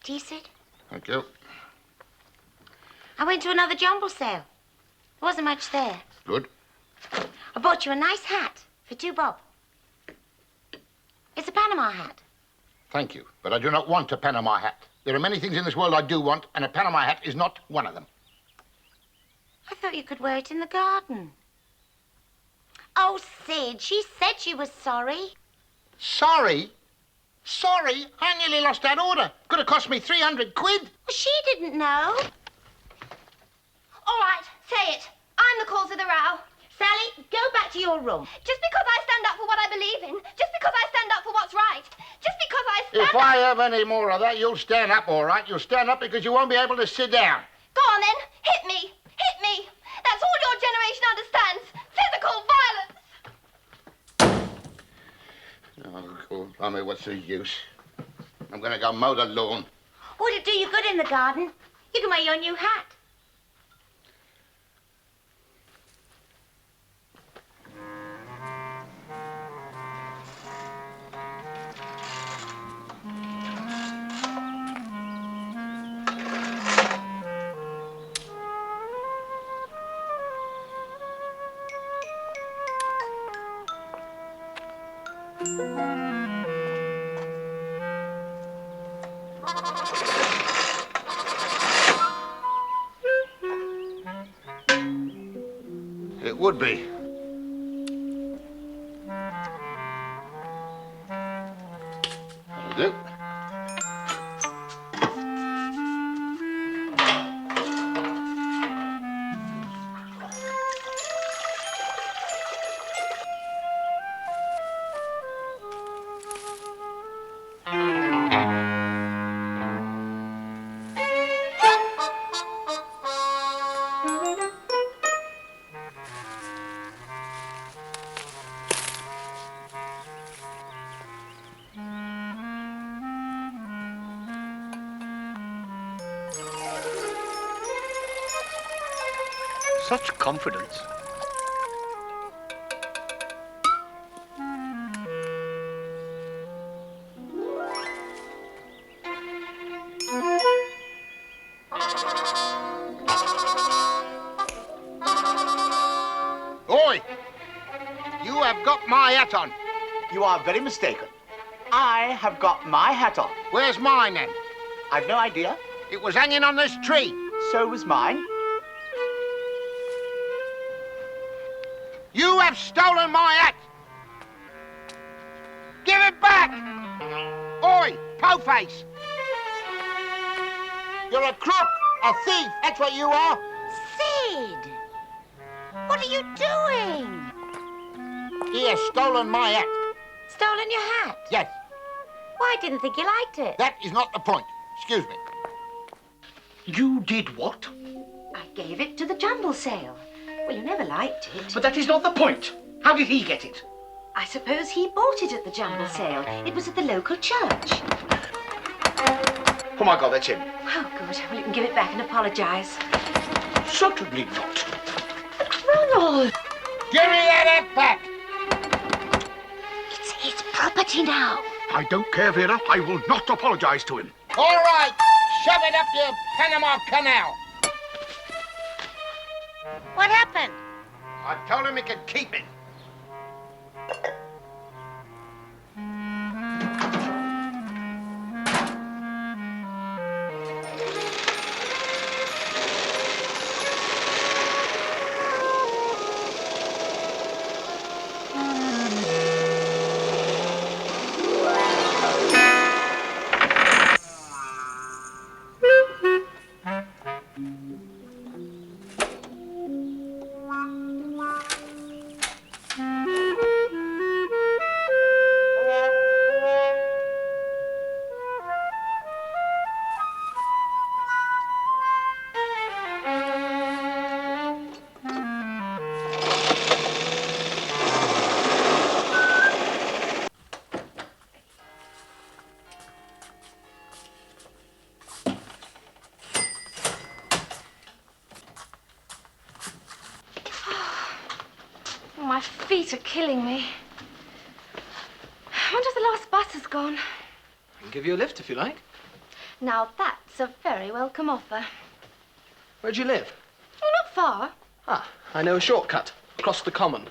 Tea, Sid? Thank you. I went to another jumble sale. There wasn't much there. Good. I bought you a nice hat for $2 bob. It's a Panama hat. Thank you, but I do not want a Panama hat. There are many things in this world I do want, and a Panama hat is not one of them. I thought you could wear it in the garden. Oh, Sid, she said she was sorry. Sorry? Sorry? I nearly lost that order. Could have cost me 300 quid. Well, she didn't know. All right, say it. I'm the cause of the row. Sally, go back to your room. Just because I stand up for what I believe in, just because I stand up for what's right, just because I stand If I have any more of that, you'll stand up, all right? You'll stand up because you won't be able to sit down. Go on then, hit me, hit me. That's all your generation understands. Physical violence. Oh, God, blimey, what's the use? I'm going to go mow the lawn. Would it do you good in the garden? You can wear your new hat. It would be. That'll do. Such confidence. hat on. You are very mistaken. I have got my hat on. Where's mine, then? I've no idea. It was hanging on this tree. So was mine. You have stolen my hat! Give it back! Oi, po-face! You're a crook, a thief, that's what you are. Sid! What are you doing? He has stolen my hat. Stolen your hat? Yes, Well, I didn't think you liked it. that is not the point. Excuse me. You did what? I gave it to the jumble sale. Well, you never liked it. But that is not the point. How did he get it? I suppose he bought it at the jumble sale. It was at the local church. Oh, my God, that's him. Oh, good. Well, you can give it back and apologise. Certainly not. Ronald! Give me that hat back! It's his property now. I don't care, Vera. I will not apologise to him. All right, shove it up your Panama Canal. What happened? I told him he could keep it. My feet are killing me. I wonder if the last bus has gone. I can give you a lift if you like. Now that's a very welcome offer. Where do you live? Oh, not far. Ah, I know a shortcut. Across the common.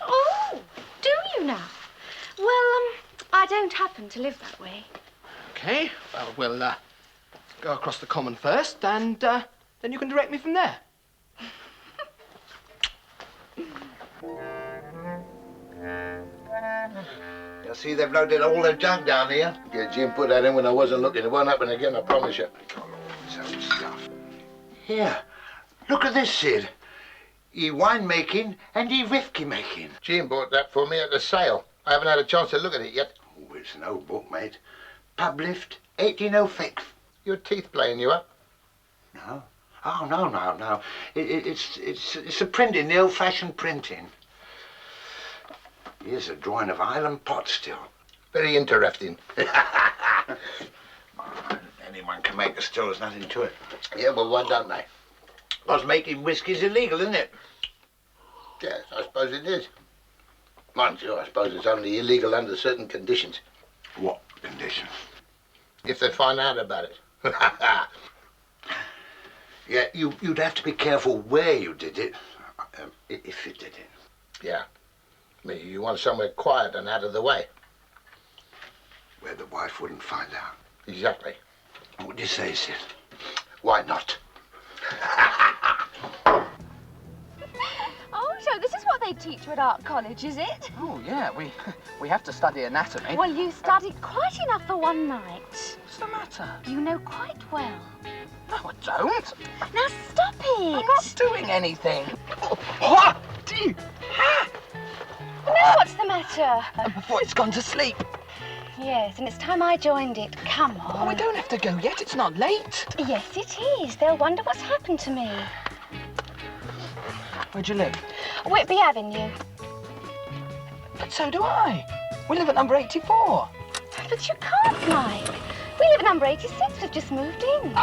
Oh, do you now? Well, I don't happen to live that way. Okay, well, we'll go across the common first, and then you can direct me from there. You see, they've loaded all their junk down here. Yeah, Jim put that in when I wasn't looking. It won't happen again, I promise you. Some stuff. Here, look at this, Sid. Ye winemaking and ye whiskey making. Jim bought that for me at the sale. I haven't had a chance to look at it yet. Oh, it's an old book, mate. Published 1806. Your teeth playing you up? No. Oh, no. It's a printing, the old-fashioned printing. Here's a drawing of Highland pot still. Very interesting. Anyone can make a still, there's nothing to it. Yeah, well, why don't they? Because making whiskey's illegal, isn't it? Yes, I suppose it is. Mind you, I suppose it's only illegal under certain conditions. What conditions? If they find out about it. Yeah, you'd have to be careful where you did it, if you did it. Yeah. You want somewhere quiet and out of the way. Where the wife wouldn't find out. Exactly. What do you say, Sid? Why not? Oh, so this is what they teach you at art college, is it? Oh, yeah, we have to study anatomy. Well, you studied quite enough for one night. What's the matter? You know quite well. No, I don't. Now stop it. I'm not doing anything. What? Now what's the matter? Before it's gone to sleep. Yes, and it's time I joined it. Come on. Oh, we don't have to go yet. It's not late. Yes, it is. They'll wonder what's happened to me. Where'd you live? Whitby Avenue. But so do I. We live at number 84. But you can't, Mike. We live at number 86. We've just moved in.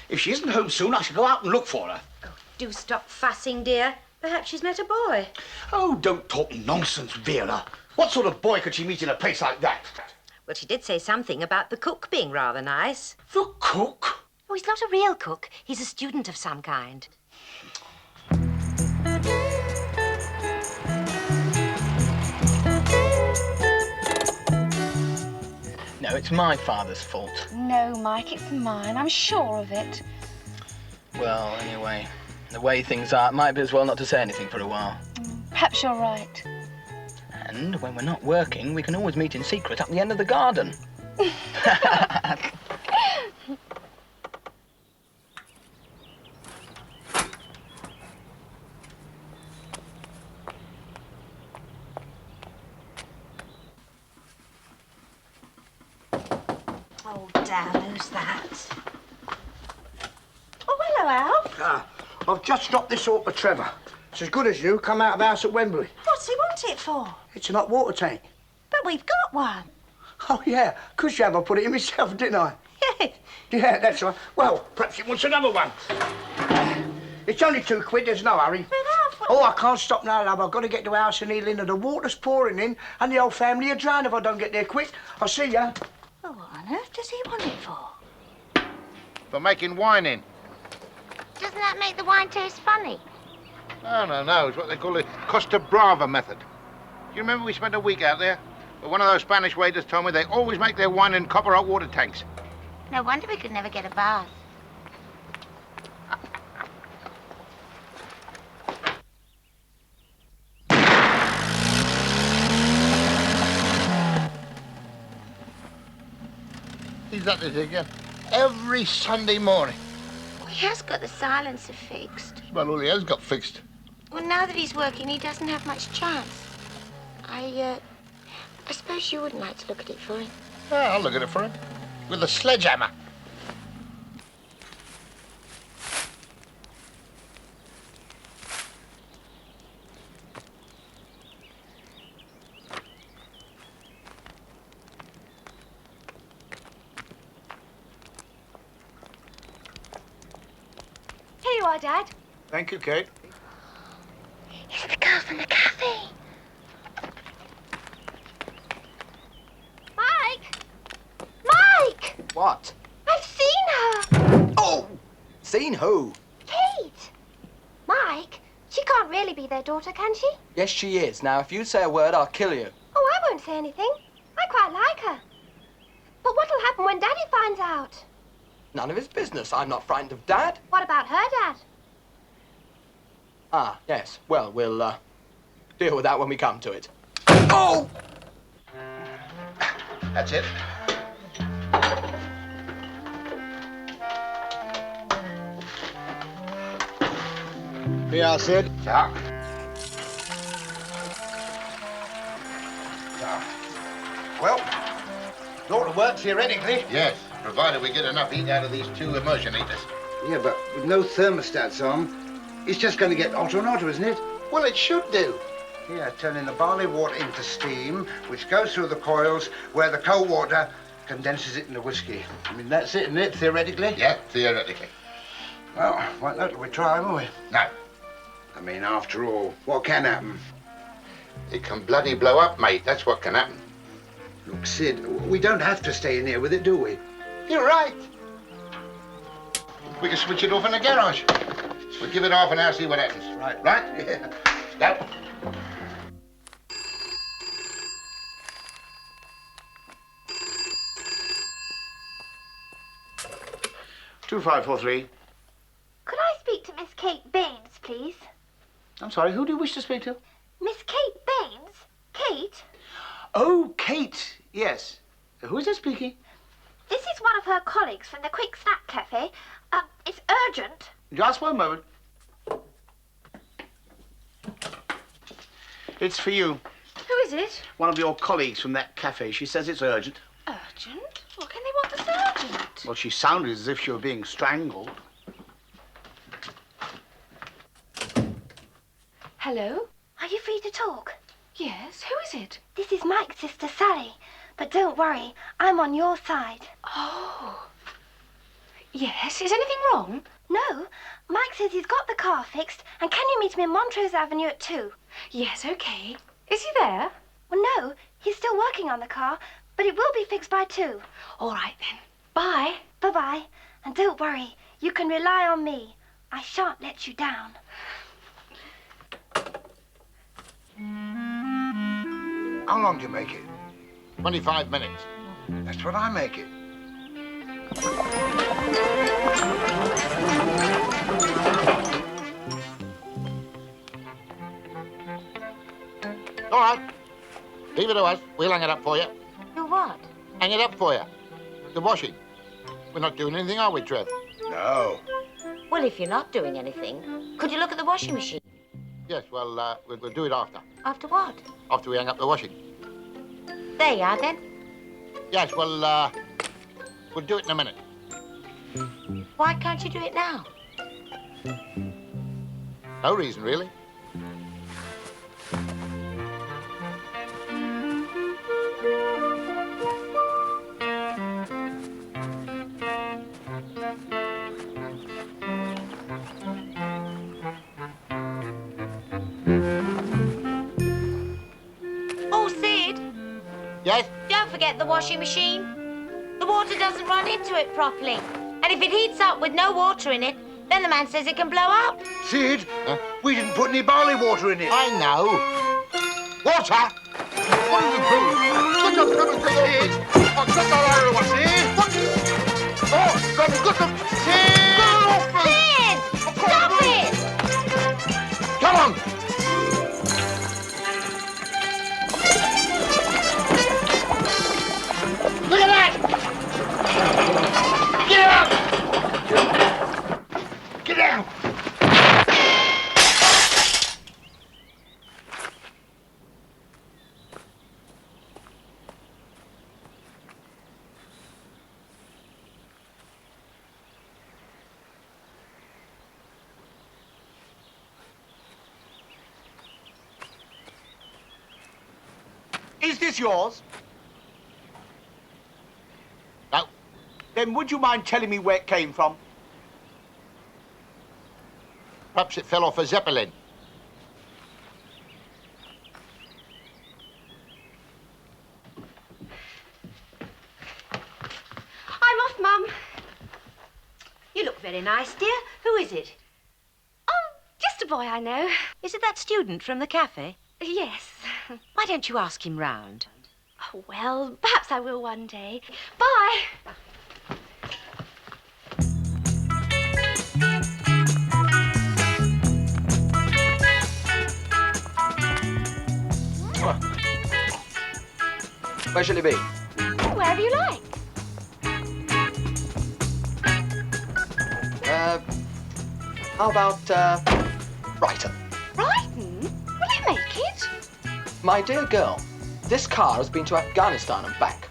If she isn't home soon, I shall go out and look for her. Oh, do stop fussing, dear. Perhaps she's met a boy. Oh, don't talk nonsense, Vera. What sort of boy could she meet in a place like that? Well, she did say something about the cook being rather nice. The cook? Oh, he's not a real cook. He's a student of some kind. No, it's my father's fault. No, Mike, it's mine. I'm sure of it. Well, anyway, the way things are, it might be as well not to say anything for a while. Perhaps you're right. And when we're not working, we can always meet in secret up the end of the garden. Oh, damn, who's that? Oh, hello, Al. Ah, I've just dropped this off for Trevor. It's as good as new, come out of the house at Wembley. What's he want it for? It's an hot water tank. But we've got one. Oh, yeah, because you have, I put it in myself, didn't I? Yes. Yeah, that's right. Well, perhaps it wants another one. It's only £2, there's no hurry. Oh, I can't stop now, love. I've got to get to house and Ealing, and the water's pouring in, and the old family are drowned if I don't get there quick. I'll see ya. Oh, what on earth does he want it for? For making wine in. Doesn't that make the wine taste funny? No. It's what they call the Costa Brava method. Do you remember we spent a week out there? But one of those Spanish waiters told me they always make their wine in copper hot water tanks. No wonder we could never get a bath. He's at it again. Every Sunday morning. He has got the silencer fixed. Well, all he has got fixed. Well, now that he's working, he doesn't have much chance. I suppose you wouldn't like to look at it for him. Yeah, I'll look at it for him. With a sledgehammer. Here you are, Dad. Thank you, Kate. It's the girl from the cafe. Mike! Mike! What? I've seen her! Oh! Seen who? Kate! Mike, she can't really be their daughter, can she? Yes, she is. Now, if you say a word, I'll kill you. Oh, I won't say anything. I quite like her. But what'll happen when Daddy finds out? None of his business. I'm not frightened of Dad. What about her, Dad? Ah, yes. Well, we'll, deal with that when we come to it. Oh! That's it. Here you are, Sid. Yeah. Well, it ought to work theoretically. Yes, provided we get enough heat out of these two immersion heaters. Yeah, but with no thermostats on, it's just going to get hotter and hotter, isn't it? Well, it should do. Yeah, turning the barley water into steam, which goes through the coils, where the cold water condenses it into whiskey. I mean, that's it, isn't it, theoretically? Yeah, theoretically. Well, won't know till we try, will we? No. I mean, after all, what can happen? It can bloody blow up, mate. That's what can happen. Look, Sid, we don't have to stay in here with it, do we? You're right. We can switch it off in the garage. We'll give it half an hour, see what happens. Right. Right? Yeah. Go. Two 543. Could I speak to Miss Kate Baines, please? I'm sorry, who do you wish to speak to? Miss Kate Baines? Kate? Oh, Kate. Yes. Who is that speaking? This is one of her colleagues from the Quick Snack Cafe. It's urgent. Just one moment. It's for you. Who is it? One of your colleagues from that cafe. She says it's urgent. Urgent? What can they want that's urgent? Well, she sounded as if she were being strangled. Hello? Are you free to talk? Yes, who is it? This is Mike's sister, Sally. But don't worry, I'm on your side. Oh. Yes, is anything wrong? No. Mike says he's got the car fixed, and can you meet him in Montrose Avenue at 2? Yes, okay. Is he there? Well, no, he's still working on the car, but it will be fixed by 2. All right, then. Bye. Bye-bye. And don't worry, you can rely on me. I shan't let you down. How long do you make it? 25 minutes. That's what I make it. All right. Leave it to us. We'll hang it up for you. You what? Hang it up for you. The washing. We're not doing anything, are we, Trev? No. Well, if you're not doing anything, could you look at the washing machine? Yes, well, we'll do it after. After what? After we hang up the washing. There you are, then. Yes, well, we'll do it in a minute. Why can't you do it now? No reason, really. Oh, Sid. Yes? Don't forget the washing machine. The water doesn't run into it properly. And if it heats up with no water in it, then the man says it can blow out. Sid, we didn't put any barley water in it. I know. Water? What are you doing? Sid! I've got that over one, Sid! Oh, I've got them! Sid! Sid! Stop it! Come on! Look at that! Get up! Get down! Is this yours? No. Then would you mind telling me where it came from? Perhaps it fell off a Zeppelin. I'm off, Mum. You look very nice, dear. Who is it? Oh, just a boy I know. Is it that student from the cafe? Yes. Why don't you ask him round? Oh, well, perhaps I will one day. Bye. Where shall it be? Wherever you like. How about, Brighton? Brighton? Will it make it? My dear girl, this car has been to Afghanistan and back.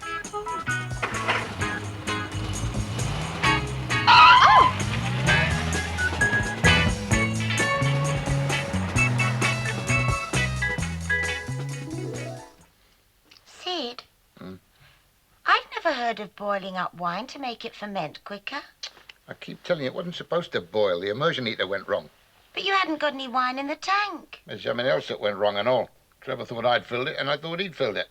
Sid? I've never heard of boiling up wine to make it ferment quicker. I keep telling you, it wasn't supposed to boil. The immersion heater went wrong. But you hadn't got any wine in the tank. There's something else that went wrong and all. Trevor thought I'd filled it, and I thought he'd filled it.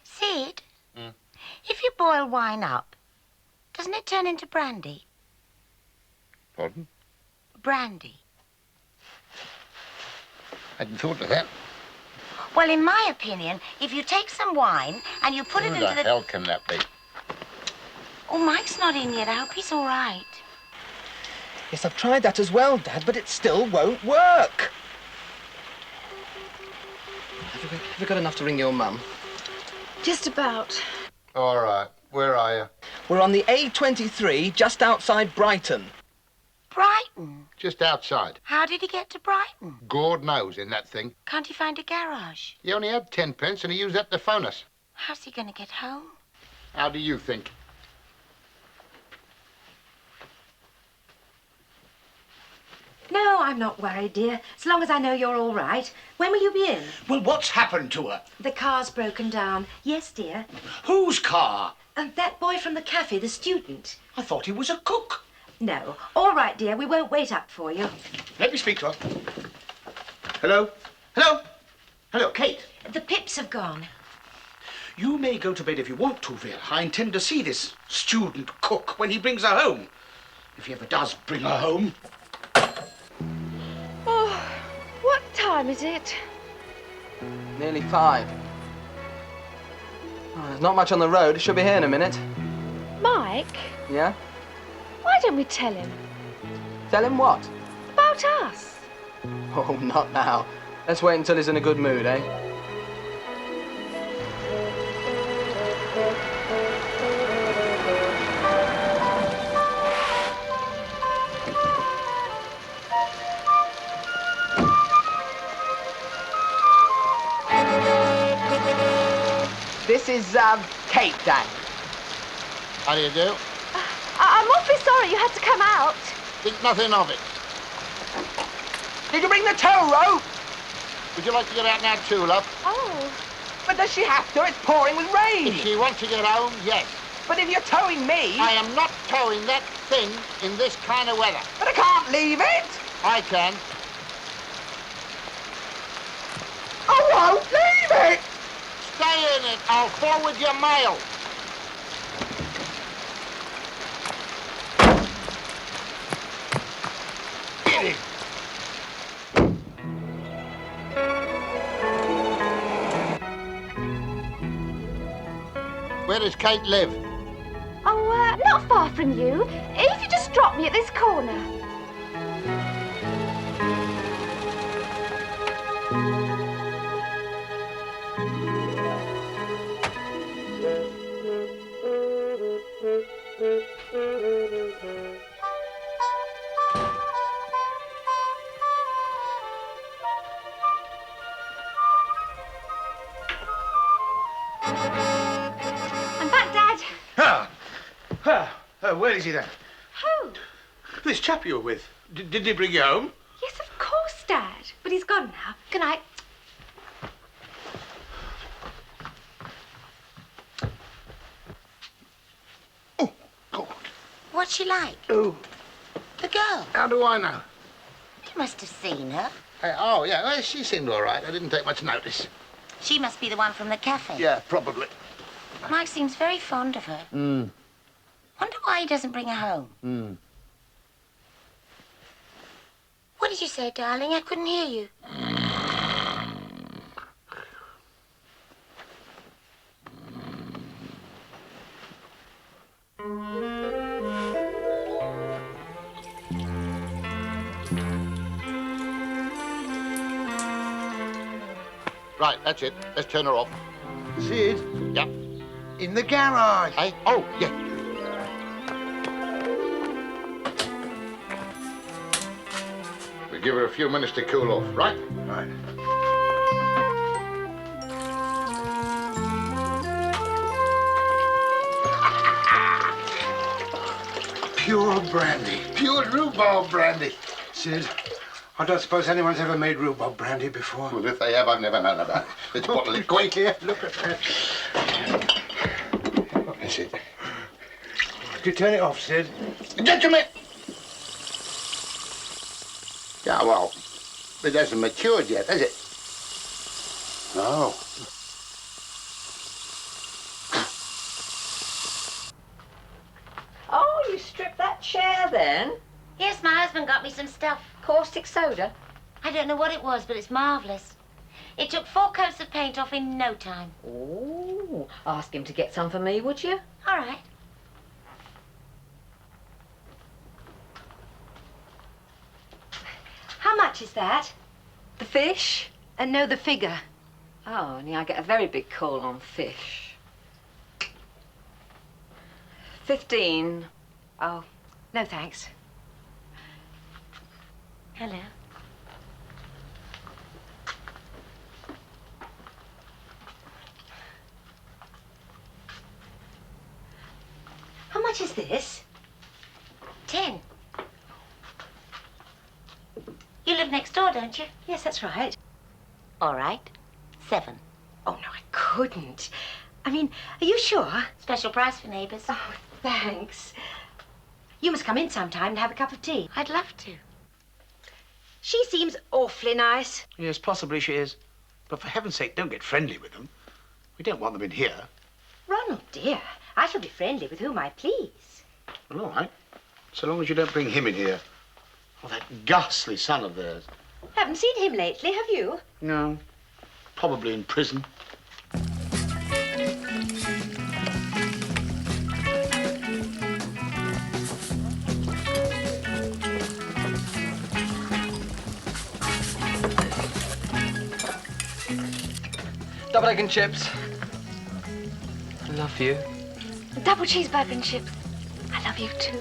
Sid? If you boil wine up, doesn't it turn into brandy? Pardon? Brandy. I hadn't thought of that. Well, in my opinion, if you take some wine and you put it Who into the hell can that be? Oh, Mike's not in yet. I hope he's all right. Yes, I've tried that as well, Dad, but it still won't work. Have you got enough to ring your mum? Just about. All right. Where are you? We're on the A23, just outside Brighton. Brighton? Just outside. How did he get to Brighton? God knows in that thing. Can't he find a garage? He only had 10 pence and he used that to phone us. How's he going to get home? How do you think? No, I'm not worried, dear. As long as I know you're all right. When will you be in? Well, what's happened to her? The car's broken down. Yes, dear. Whose car? That boy from the cafe, the student. I thought he was a cook. No. All right, dear. We won't wait up for you. Let me speak to her. Hello? Hello? Hello, Kate. The pips have gone. You may go to bed if you want to, Vil. I intend to see this student cook when he brings her home. If he ever does bring her home. Oh, what time is it? Nearly 5. Oh, there's not much on the road. Should be here in a minute. Mike, Yeah? why don't we tell him? Tell him what? About us. Oh, not now. Let's wait until he's in a good mood, eh? This is, Kate, Dad. How do you do? I'm awfully sorry you had to come out. Think nothing of it. Did you bring the tow rope? Would you like to get out now too, love? Oh. But does she have to? It's pouring with rain. If she wants to get home, yes. But if you're towing me... I am not towing that thing in this kind of weather. But I can't leave it. I can. I won't leave it. Stay in it. I'll forward your mail. Get it. Where does Kate live? Oh, not far from you. If you just drop me at this corner. I'm back, Dad. Where is he then? Who? This chap you were with. Didn't he bring you home? Yes, of course, Dad. But he's gone now. Good night. What's she like? Who? The girl. How do I know? You must have seen her. Oh, yeah, well, she seemed all right. I didn't take much notice. She must be the one from the cafe. Yeah, probably. Mike seems very fond of her. Wonder why he doesn't bring her home. What did you say, darling? I couldn't hear you. Right, that's it. Let's turn her off. Sid? Yep. In the garage. Hey? Oh, yeah. We give her a few minutes to cool off, right? Right. Pure brandy. Pure rhubarb brandy. Sid, I don't suppose anyone's ever made rhubarb brandy before. Well, if they have, I've never known about it. Let's bottle it quick here. Look at that. That's it. Could you turn it off, Sid? Gentlemen! Yeah, well, it hasn't matured yet, has it? No. Oh, you stripped that chair then? Yes, my husband got me some stuff. Caustic soda? I don't know what it was, but it's marvellous. It took 4 coats of paint off in no time. Ooh, ask him to get some for me, would you? All right. How much is that? The fish? No, the figure. Oh, only I get a very big call on fish. 15. Oh, no thanks. Hello. How much is this? 10. You live next door, don't you? Yes, that's right. All right. 7. Oh, no, I couldn't. I mean, are you sure? Special price for neighbours. Oh, thanks. You must come in sometime and have a cup of tea. I'd love to. She seems awfully nice. Yes, possibly she is. But for heaven's sake, don't get friendly with them. We don't want them in here. Ronald, dear, I shall be friendly with whom I please. Well, all right. So long as you don't bring him in here. Oh, that ghastly son of theirs. Haven't seen him lately, have you? No. Probably in prison. Double egg and chips. I love you. Double cheeseburger and chips. I love you too.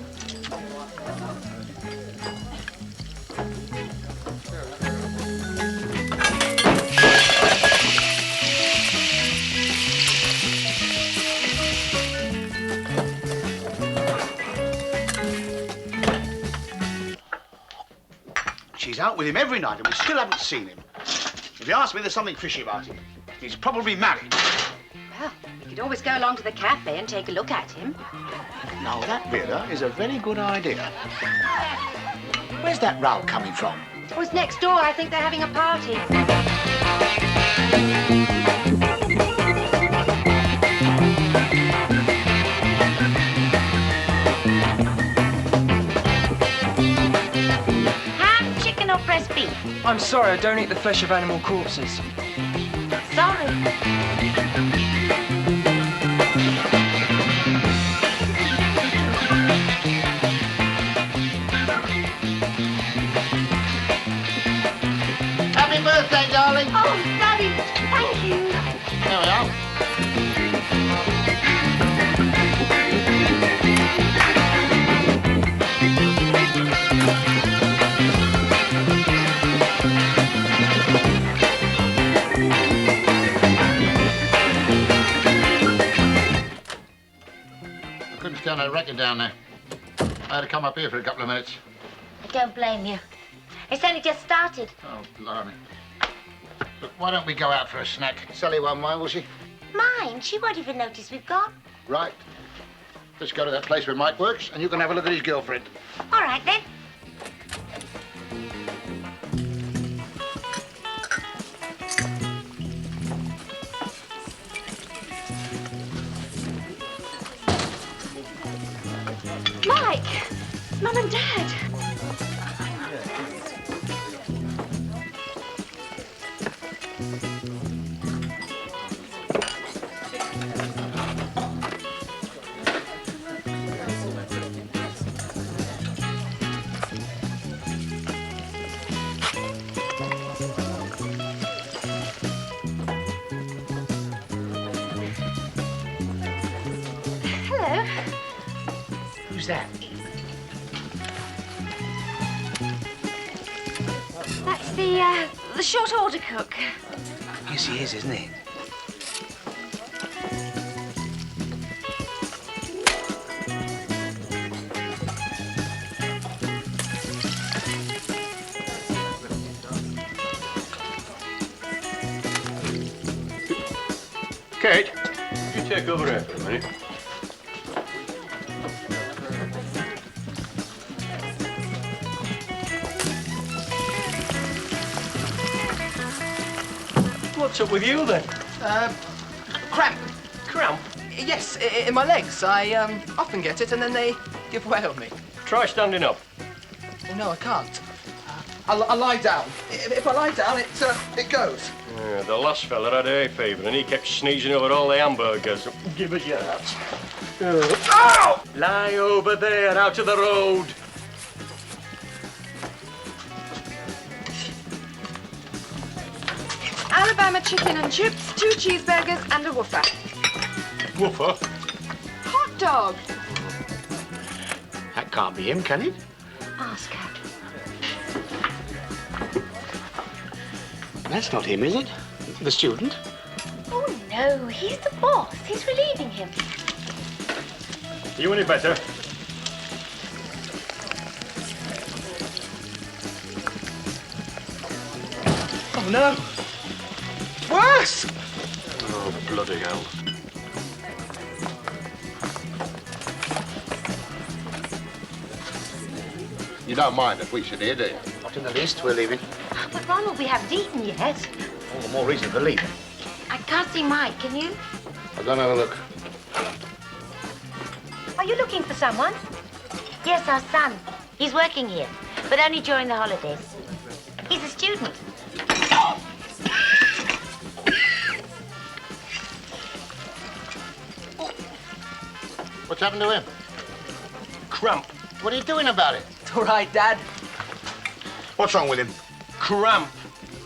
She's out with him every night and we still haven't seen him. If you ask me, there's something fishy about him. He's probably married. Well, you could always go along to the cafe and take a look at him. Now, that, Vera, is a very good idea. Where's that row coming from? Oh, it's next door. I think they're having a party. Ham, chicken or breast beef? I'm sorry, I don't eat the flesh of animal corpses. Sorry. Happy birthday, darling. Oh, Daddy, thank you. There we are. I couldn't stand that racket down there. I had to come up here for a couple of minutes. I don't blame you. It's only just started. Oh, blimey. Look, why don't we go out for a snack? Sally won't mind, will she? Mine, she won't even notice we've gone. Right. Let's go to that place where Mike works, and you can have a look at his girlfriend. All right, then. Mike! Mum and Dad! Hello. Who's that? That's the short order cook. Yes, he is, isn't he? Kate, you take over here for a minute. What's up with you then? Cramp. Cramp? Yes, in my legs. I often get it and then they give way on me. Try standing up. Oh, no, I can't. I lie down. If I lie down, it goes. Yeah, the last fella had hay fever and he kept sneezing over all the hamburgers. Give us your hat. Ow! Lie over there, out of the road. Alabama chicken and chips, 2 cheeseburgers and a woofer. Woofer? Hot dog. That can't be him, can it? Ask her. That's not him, is it? The student? Oh, no, he's the boss. He's relieving him. You any better? Oh, no. Worse! Oh, bloody hell. You don't mind if we sit here, do you? Not in the least, we're leaving. But Ronald, we haven't eaten yet. All the more reason for leaving. I can't see Mike, can you? I'll go and have a look. Are you looking for someone? Yes, our son. He's working here, but only during the holidays. He's a student. What's happened to him? Cramp. What are you doing about it? It's all right, Dad. What's wrong with him? Cramp.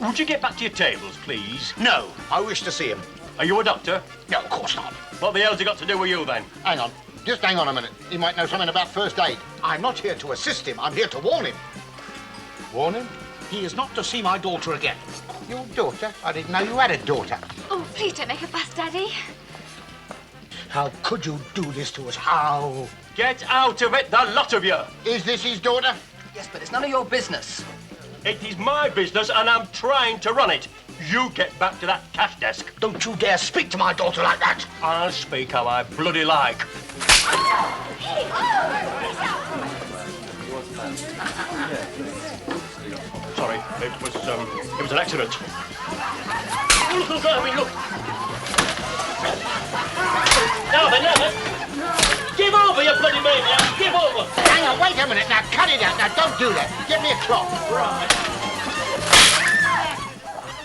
Would you get back to your tables, please? No, I wish to see him. Are you a doctor? No, of course not. What the hell's it got to do with you, then? Hang on. Just hang on a minute. He might know something about first aid. I'm not here to assist him. I'm here to warn him. Warn him? He is not to see my daughter again. Your daughter? I didn't know you had a daughter. Oh, please don't make a fuss, Daddy. How could you do this to us? How? Get out of it, the lot of you! Is this his daughter? Yes, but it's none of your business. It is my business and I'm trying to run it. You get back to that cash desk. Don't you dare speak to my daughter like that. I'll speak how I bloody like. Sorry, it was an accident. Look, I mean, look. Now then. Give over, you bloody maniac. Give over. Hang on, wait a minute. Now, cut it out. Now, don't do that. Give me a cloth. Right.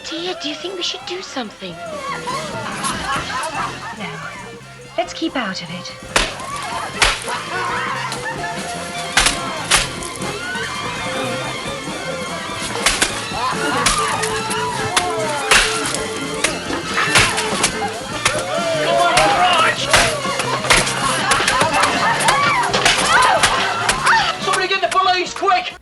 Dear, do you think we should do something? No. Let's keep out of it. Somebody get the police, quick!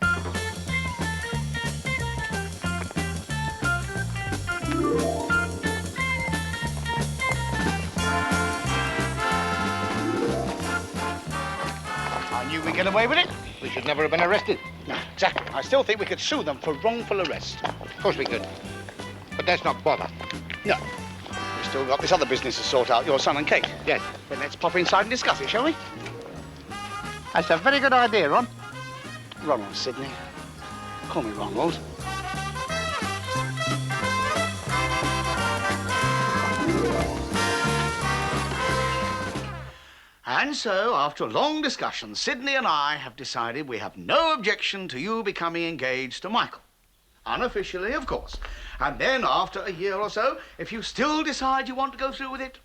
I knew we'd get away with it. We should never have been arrested. No, exactly. I still think we could sue them for wrongful arrest. Of course we could. But that's not bother. No. We've still got this other business to sort out, your son and Kate. Yes. Then let's pop inside and discuss it, shall we? That's a very good idea, Ron. Ronald, Sidney. Call me Ronald. And so, after a long discussion, Sidney and I have decided we have no objection to you becoming engaged to Michael. Unofficially, of course. And then, after a year or so, if you still decide you want to go through with it...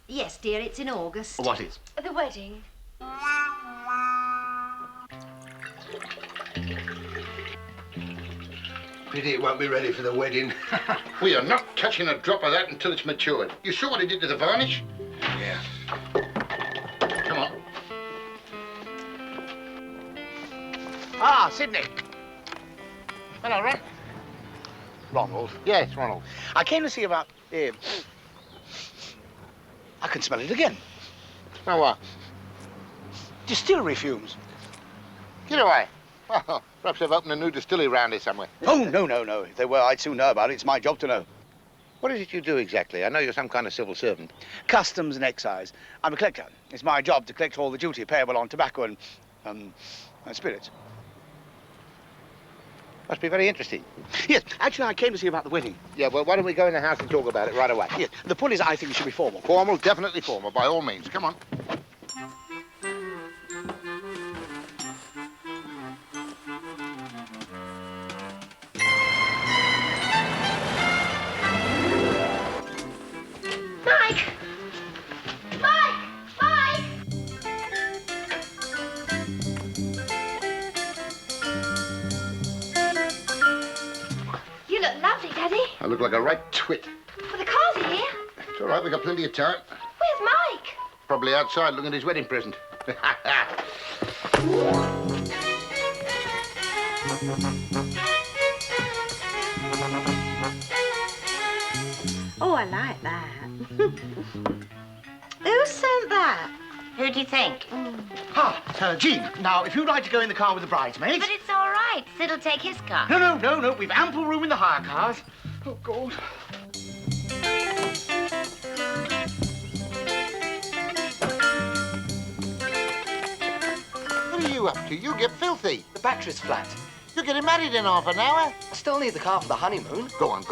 Yes, dear, it's in August. What is? The wedding. Pity it won't be ready for the wedding. We are not touching a drop of that until it's matured. You saw what he did to the varnish? Yeah. Come on. Ah, Sidney. Hello, Ron. Ronald. Yes, Ronald. I came to see about... I can smell it again. Smell what? Distillery fumes. Get away. Well, perhaps they've opened a new distillery round here somewhere. Oh, no. If they were, I'd soon know about it. It's my job to know. What is it you do exactly? I know you're some kind of civil servant. Customs and excise. I'm a collector. It's my job to collect all the duty payable on tobacco and spirits. Must be very interesting. Yes, actually, I came to see about the wedding. Yeah, well, why don't we go in the house and talk about it right away? Yes, the point is, I think it should be formal. Formal, definitely formal, by all means. Come on. Mike! You look lovely, Daddy. I look like a right twit. Well, the cars are here. It's all right, we've got plenty of time. Where's Mike? Probably outside looking at his wedding present. Oh, I like that. Who sent that? Who do you think? Jean, now, if you'd like to go in the car with the bridesmaids... But it's all right. Sid'll take his car. No. We've ample room in the hire cars. Oh, God. What are you up to? You get filthy. The battery's flat. You're getting married in half an hour. I still need the car for the honeymoon. Go on.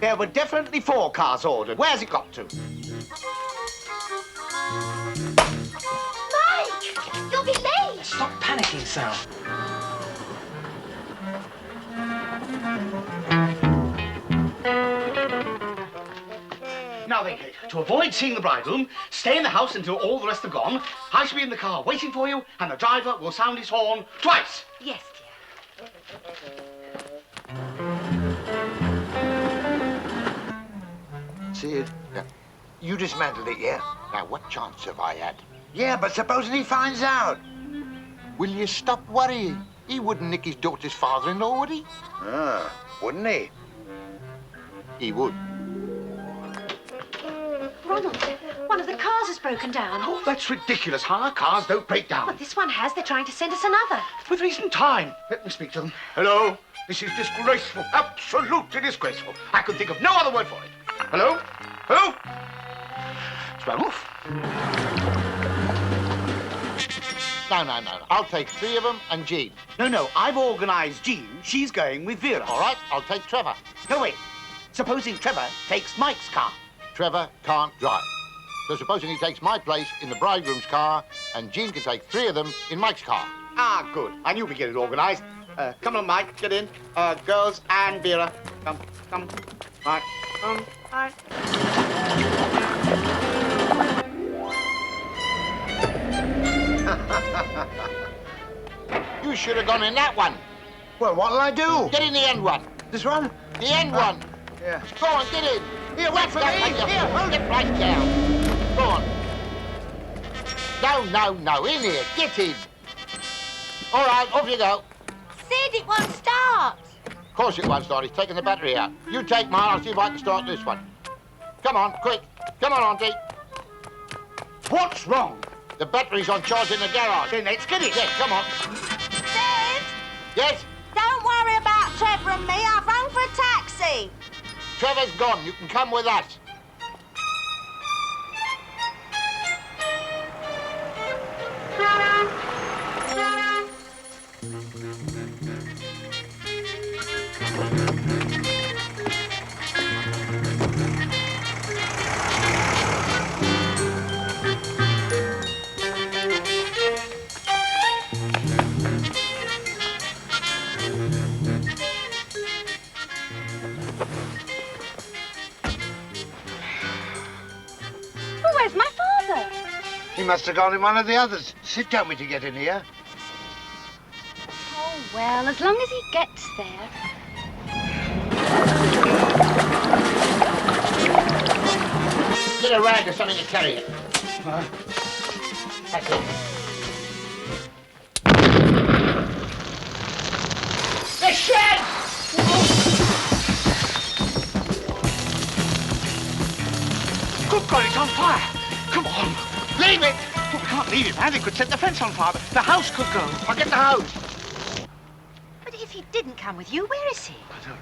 There were definitely 4 cars ordered. Where's it got to? Mike! You'll be late! Stop panicking, Sal. Now then, Kate, to avoid seeing the bridegroom, stay in the house until all the rest have gone. I shall be in the car waiting for you, and the driver will sound his horn twice. Yes, Sid, you dismantled it, yeah? Now, what chance have I had? Yeah, but supposing he finds out? Will you stop worrying? He wouldn't nick his daughter's father-in-law, would he? Ah, wouldn't he? He would. Ronald, one of the cars has broken down. Oh, that's ridiculous. Our cars don't break down. Well, this one has. They're trying to send us another. With recent time. Let me speak to them. Hello? This is disgraceful. Absolutely disgraceful. I could think of no other word for it. Hello? Hello? It's run off. No. I'll take 3 of them and Jean. No. I've organised Jean. She's going with Vera. All right, I'll take Trevor. No, wait. Supposing Trevor takes Mike's car. Trevor can't drive. So supposing he takes my place in the bridegroom's car, and Jean can take 3 of them in Mike's car. Ah, good. I knew we'd get it organised. Come on, Mike, get in. Girls and Vera. Come. Right. Right. You should have gone in that one. Well, what'll I do? Get in the end one. This one? The end one. Yeah. Go on, get in. Here, wait for me. Here, get right down. Go on. No. In here. Get in. All right, off you go. Sid, it won't start. Of course it won't start. He's taking the battery out. You take mine. I'll see if I can start this one. Come on, quick. Come on, Auntie. What's wrong? The battery's on charge in the garage. Then let's get it. Yes, come on. Sid! Yes? Don't worry about Trevor and me. I've rung for a taxi. Trevor's gone. You can come with us. Where's my father? He must have gone in one of the others. Sid told me to get in here. Oh, well, as long as he gets there. Get a rag or something to carry it. That's it. The shed! Good God, it's on fire. Come on. Leave it. Well, we can't leave it, man. They could set the fence on fire. The house could go. I'll get the hose. But if he didn't come with you, where is he?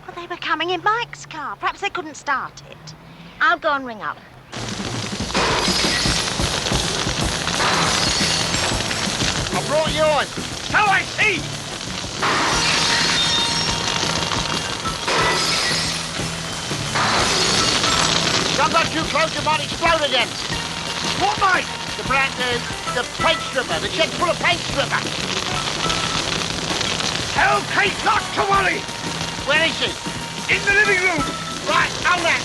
Well, they were coming in Mike's car. Perhaps they couldn't start it. I'll go and ring up. I brought yours. So I see. Don't go too close, it might explode again. What, mate? The paint stripper. The shed's full of paint stripper. Tell Kate not to worry. Where is she? In the living room. Right, hold that.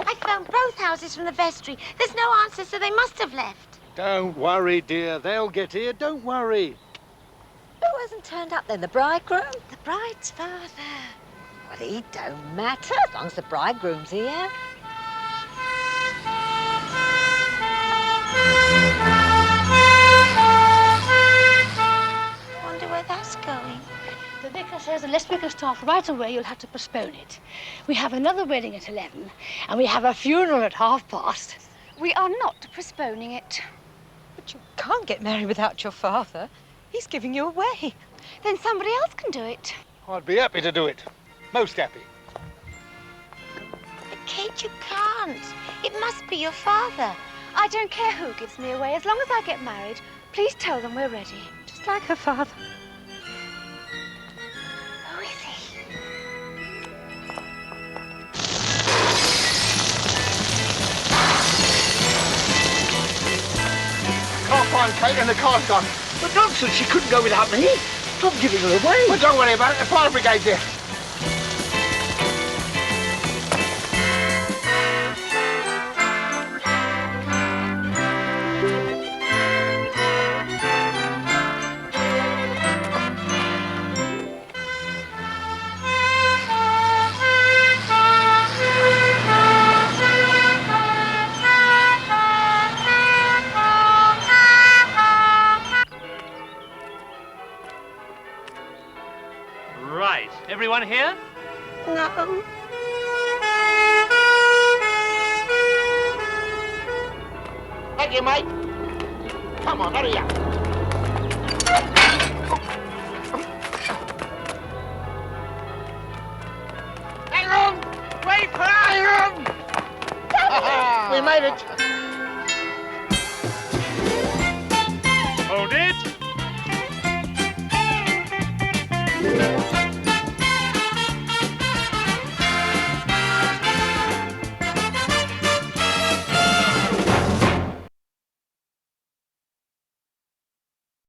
I phoned both houses from the vestry. There's no answer, so they must have left. Don't worry, dear. They'll get here. Don't worry. Who hasn't turned up then? The bridegroom? The bride's father. Well, he don't matter as long as the bridegroom's here. Wonder where that's going. The vicar says unless we can start right away, you'll have to postpone it. We have another wedding at 11, and we have a funeral at 12:30. We are not postponing it. But you can't get married without your father. He's giving you away. Then somebody else can do it. I'd be happy to do it. Most happy. But Kate, you can't. It must be your father. I don't care who gives me away. As long as I get married, please tell them we're ready. Just like her father. Who is he? on, Kate, and the car's gone. But nonsense, she couldn't go without me. I'm giving her away. Well, don't worry about it. The fire brigade's here. Right. Everyone here? No. Thank you, mate. Come on, hurry up. Hang on! Wait for us! Hang on! We made it.